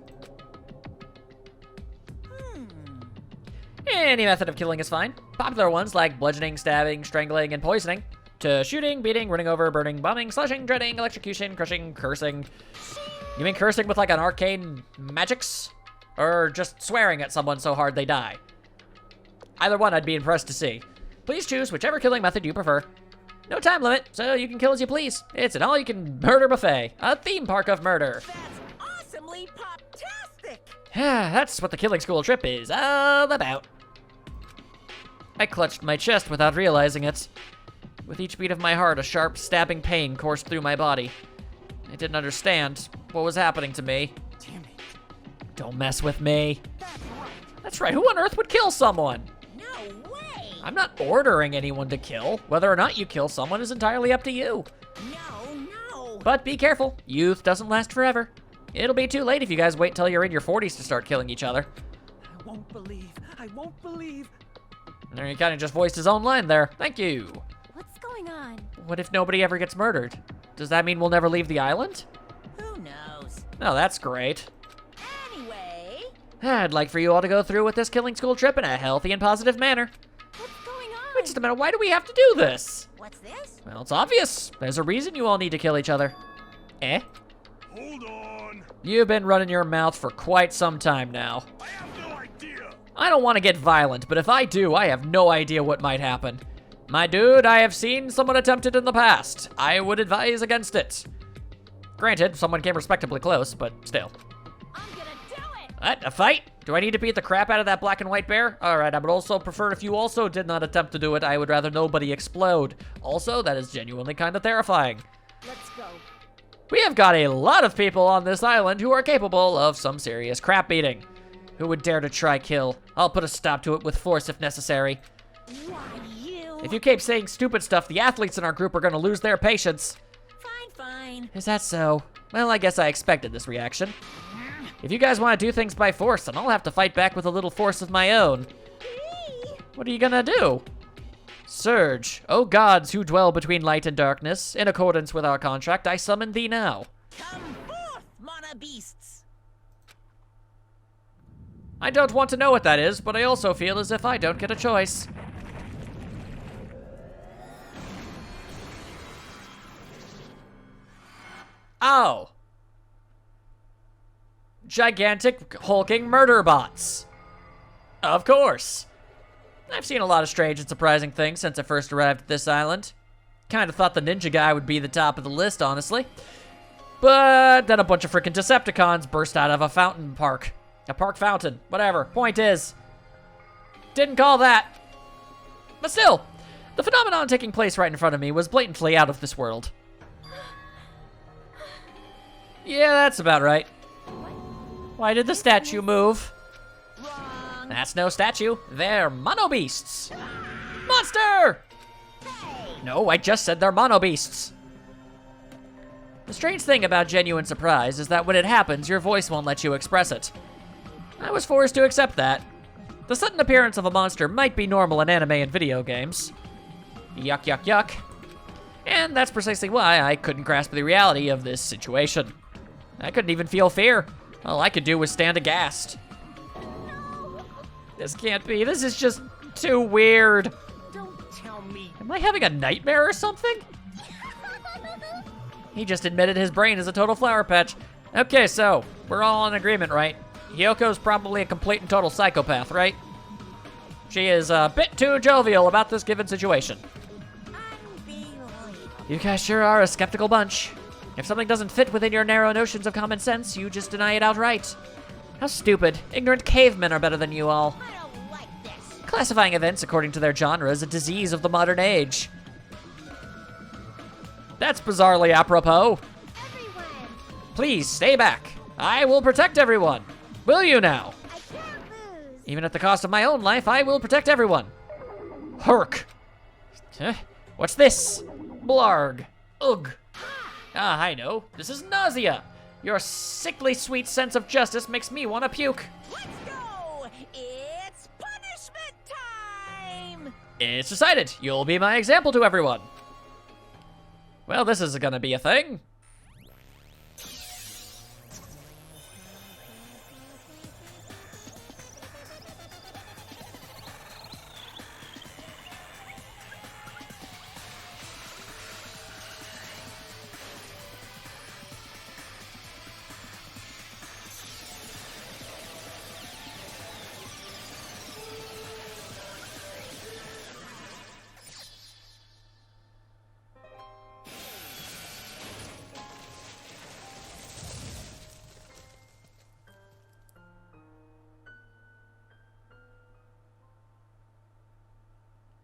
Any method of killing is fine. Popular ones like bludgeoning, stabbing, strangling, and poisoning. To shooting, beating, running over, burning, bombing, slashing, dreading, electrocution, crushing, cursing. You mean cursing with like an arcane magics? Or just swearing at someone so hard they die? Either one I'd be impressed to see. Please choose whichever killing method you prefer. No time limit, so you can kill as you please. It's an all-you-can murder buffet. A theme park of murder. That's awesomely pop-tastic. That's what the killing school trip is all about. I clutched my chest without realizing it. With each beat of my heart, a sharp, stabbing pain coursed through my body. I didn't understand what was happening to me. Damn it. Don't mess with me. That's right, who on earth would kill someone? No way. I'm not ordering anyone to kill. Whether or not you kill someone is entirely up to you. No. But be careful, youth doesn't last forever. It'll be too late if you guys wait till you're in your 40s to start killing each other. I won't believe. There, he kind of just voiced his own line there. Thank you. What's going on? What if nobody ever gets murdered? Does that mean we'll never leave the island? Who knows? Oh, that's great. Anyway. I'd like for you all to go through with this killing school trip in a healthy and positive manner. What's going on? Wait just a minute, why do we have to do this? What's this? Well, it's obvious. There's a reason you all need to kill each other. Eh? Hold on. You've been running your mouth for quite some time now. I have no idea. I don't want to get violent, but if I do, I have no idea what might happen. My dude, I have seen someone attempt it in the past. I would advise against it. Granted, someone came respectably close, but still. I'm gonna do it. What, a fight? Do I need to beat the crap out of that black and white bear? Alright, I would also prefer if you also did not attempt to do it, I would rather nobody explode. Also, that is genuinely kind of terrifying. Let's go. We have got a lot of people on this island who are capable of some serious crap beating. Who would dare to try kill? I'll put a stop to it with force if necessary. Why, you? If you keep saying stupid stuff, the athletes in our group are gonna lose their patience. Fine. Is that so? Well, I guess I expected this reaction. If you guys want to do things by force, then I'll have to fight back with a little force of my own. What are you gonna do? Surge, O gods who dwell between light and darkness, in accordance with our contract, I summon thee now. Come forth, mana beasts. I don't want to know what that is, but I also feel as if I don't get a choice. Ow. Gigantic, hulking murder bots. Of course. I've seen a lot of strange and surprising things since I first arrived at this island. Kind of thought the ninja guy would be the top of the list, honestly. But then a bunch of freaking Decepticons burst out of a fountain park. A park fountain, whatever. Point is, didn't call that. But still, the phenomenon taking place right in front of me was blatantly out of this world. Yeah, that's about right. Why did the statue move? Wrong. That's no statue. They're mono beasts. Monster! No, I just said they're mono beasts. The strange thing about genuine surprise is that when it happens, your voice won't let you express it. I was forced to accept that. The sudden appearance of a monster might be normal in anime and video games. Yuck, yuck, yuck. And that's precisely why I couldn't grasp the reality of this situation. I couldn't even feel fear. All I could do was stand aghast. This can't be. This is just too weird. Don't tell me. Am I having a nightmare or something? He just admitted his brain is a total flower patch. Okay, so, we're all in agreement, right? Hyoko's probably a complete and total psychopath, right? She is a bit too jovial about this given situation. Unbelievable. You guys sure are a skeptical bunch. If something doesn't fit within your narrow notions of common sense, you just deny it outright. How stupid. Ignorant cavemen are better than you all. I don't like this. Classifying events according to their genre is a disease of the modern age. That's bizarrely apropos. Everyone, Please, stay back. I will protect everyone. Will you now? I can't lose. Even at the cost of my own life, I will protect everyone. Herk. Huh? What's this? Blarg. Ugh. Ah, I know. This is nausea. Your sickly sweet sense of justice makes me want to puke. Let's go! It's punishment time! It's decided. You'll be my example to everyone. Well, this is gonna be a thing.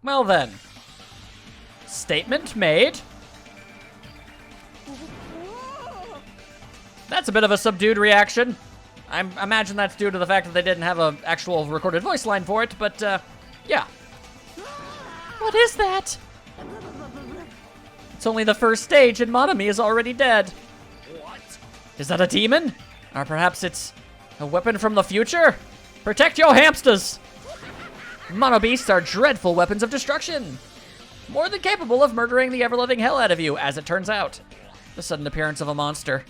Well then. Statement made. That's a bit of a subdued reaction. I imagine that's due to the fact that they didn't have an actual recorded voice line for it, but yeah. What is that? It's only the first stage and Monami is already dead. What? Is that a demon? Or perhaps it's a weapon from the future? Protect your hamsters! Mono beasts are dreadful weapons of destruction. More than capable of murdering the ever-living hell out of you, as it turns out. The sudden appearance of a monster.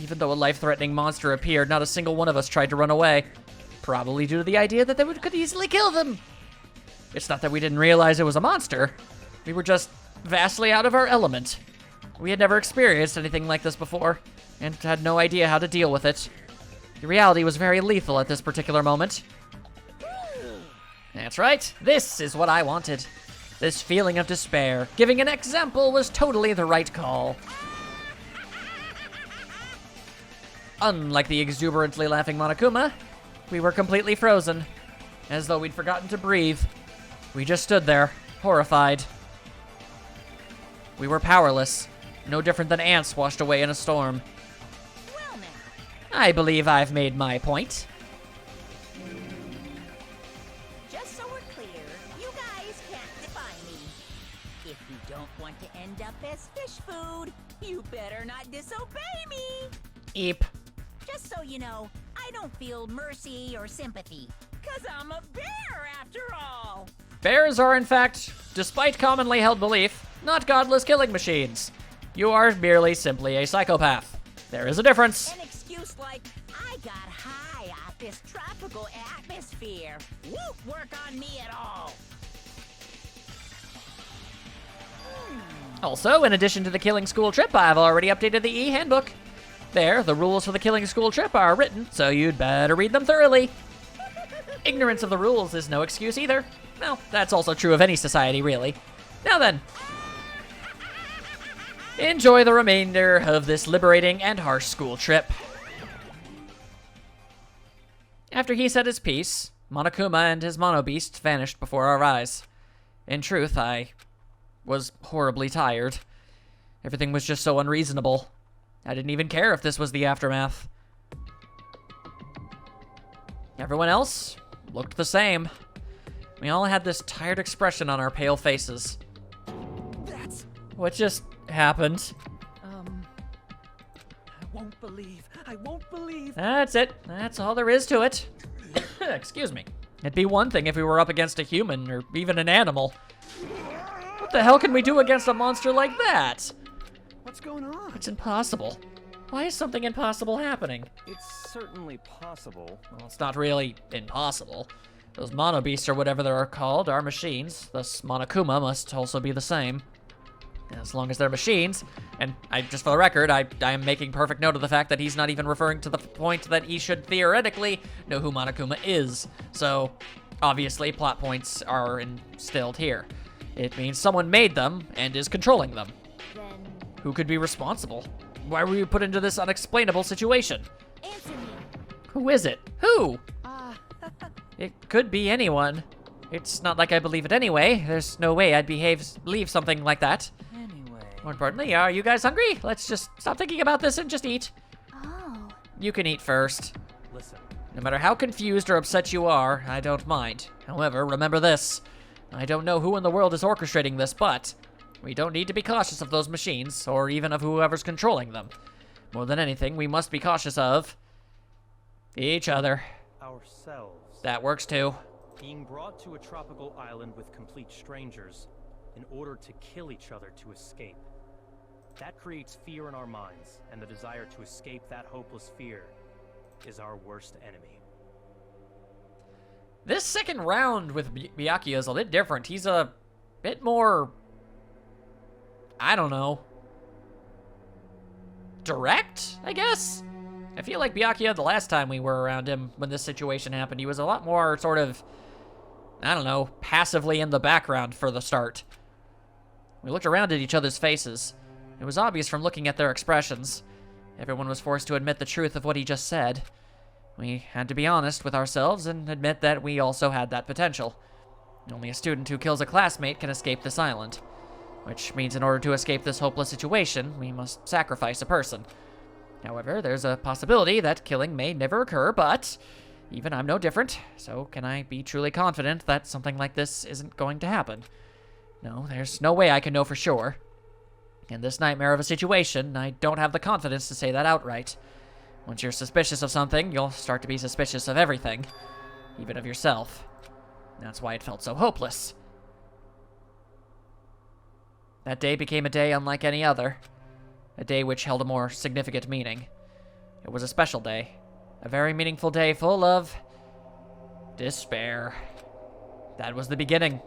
Even though a life-threatening monster appeared, not a single one of us tried to run away. Probably due to the idea that they could easily kill them. It's not that we didn't realize it was a monster. We were just vastly out of our element. We had never experienced anything like this before, and had no idea how to deal with it. The reality was very lethal at this particular moment. That's right, this is what I wanted. This feeling of despair. Giving an example was totally the right call. Unlike the exuberantly laughing Monokuma, we were completely frozen, as though we'd forgotten to breathe. We just stood there, horrified. We were powerless, no different than ants washed away in a storm. Well now, I believe I've made my point. just so we're clear, you guys can't defy me. If you don't want to end up as fish food, you better not disobey me. Eep. Just so you know, I don't feel mercy or sympathy, 'cause I'm a bear after all. Bears are, in fact, despite commonly held belief, not godless killing machines. You are merely simply a psychopath. There is a difference. An excuse like, I got high off this tropical atmosphere. Won't work on me at all. Also, in addition to the killing school trip, I've already updated the e-handbook. There, the rules for the killing school trip are written, so you'd better read them thoroughly. Ignorance of the rules is no excuse either. Well, that's also true of any society, really. Now then, enjoy the remainder of this liberating and harsh school trip. After he said his piece, Monokuma and his Mono Beast vanished before our eyes. In truth, I was horribly tired. Everything was just so unreasonable. I didn't even care if this was the aftermath. Everyone else looked the same. We all had this tired expression on our pale faces. That's... What just happened? I won't believe. That's it. That's all there is to it. Excuse me. It'd be one thing if we were up against a human or even an animal. What the hell can we do against a monster like that? What's going on? It's impossible. Why is something impossible happening? It's certainly possible. Well, it's not really impossible. Those Mono Beasts or whatever they're called are machines, thus Monokuma must also be the same. As long as they're machines, and just for the record, I am making perfect note of the fact that he's not even referring to the point that he should theoretically know who Monokuma is. So, Obviously, plot points are instilled here. It means someone made them and is controlling them. Then Who could be responsible? Why were you put into this unexplainable situation? answer me. Who is it? Who? It could be anyone. It's not like I believe it anyway. There's no way I'd believe something like that. Anyway. More importantly, are you guys hungry? Let's just stop thinking about this and just eat. Oh. You can eat first. Listen, No matter how confused or upset you are, I don't mind. However, remember this. I don't know who in the world is orchestrating this, but we don't need to be cautious of those machines, or even of whoever's controlling them. More than anything, we must be cautious of each other. ourselves. That works too. Being brought to a tropical island with complete strangers in order to kill each other to escape. That creates fear in our minds, and the desire to escape that hopeless fear is our worst enemy. This second round with Byakuya is a bit different. He's a bit more, I don't know, direct, I guess? I feel like Byakuya, the last time we were around him when this situation happened, he was a lot more sort of, I don't know, passively in the background for the start. We looked around at each other's faces. It was obvious from looking at their expressions. Everyone was forced to admit the truth of what he just said. We had to be honest with ourselves and admit that we also had that potential. Only a student who kills a classmate can escape this island. Which means in order to escape this hopeless situation, we must sacrifice a person. However, there's a possibility that killing may never occur, but even I'm no different, so can I be truly confident that something like this isn't going to happen? No, there's no way I can know for sure. In this nightmare of a situation, I don't have the confidence to say that outright. Once you're suspicious of something, you'll start to be suspicious of everything, even of yourself. That's why it felt so hopeless. That day became a day unlike any other. A day which held a more significant meaning. It was a special day. A very meaningful day full of despair. That was the beginning.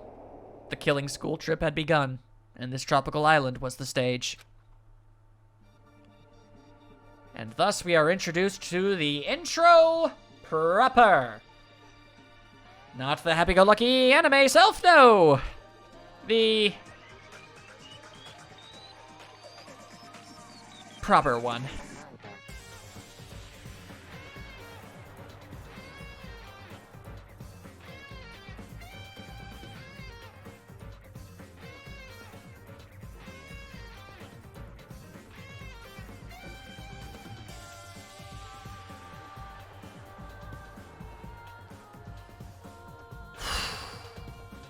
The killing school trip had begun, and this tropical island was the stage. And thus we are introduced to the intro proper. Not the happy-go-lucky anime self, no! The proper one.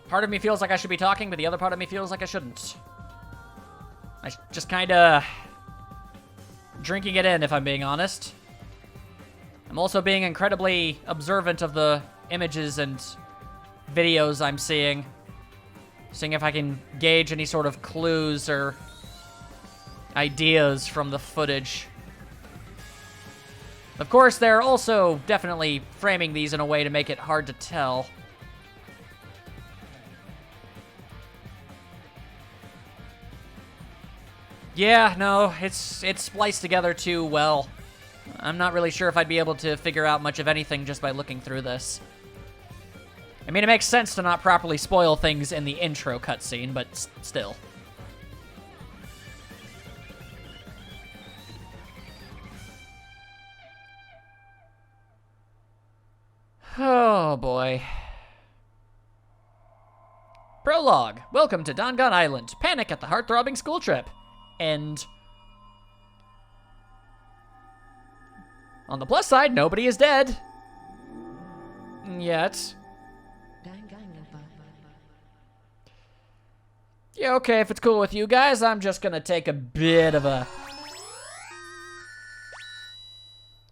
Part of me feels like I should be talking, but the other part of me feels like I shouldn't. Just kinda drinking it in, if I'm being honest. I'm also being incredibly observant of the images and videos I'm seeing if I can gauge any sort of clues or ideas from the footage. Of course, they're also definitely framing these in a way to make it hard to tell. Yeah, no, it's spliced together too well. I'm not really sure if I'd be able to figure out much of anything just by looking through this. I mean, it makes sense to not properly spoil things in the intro cutscene, but still. Oh, boy. Prologue. Welcome to Dangan Island. Panic at the heart-throbbing school trip. End. On the plus side, nobody is dead. Yet. Yeah, okay, if it's cool with you guys, I'm just gonna take a bit of a...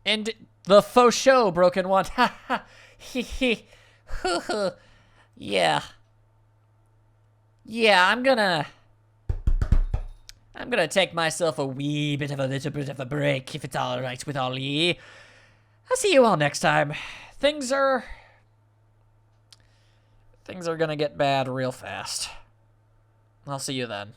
And the faux show broken one. Ha ha. Hee hee. Hoo hoo. Yeah. Yeah, I'm gonna take myself a wee bit of a little bit of a break, if it's alright with all ye. I'll see you all next time. Things are gonna get bad real fast. I'll see you then.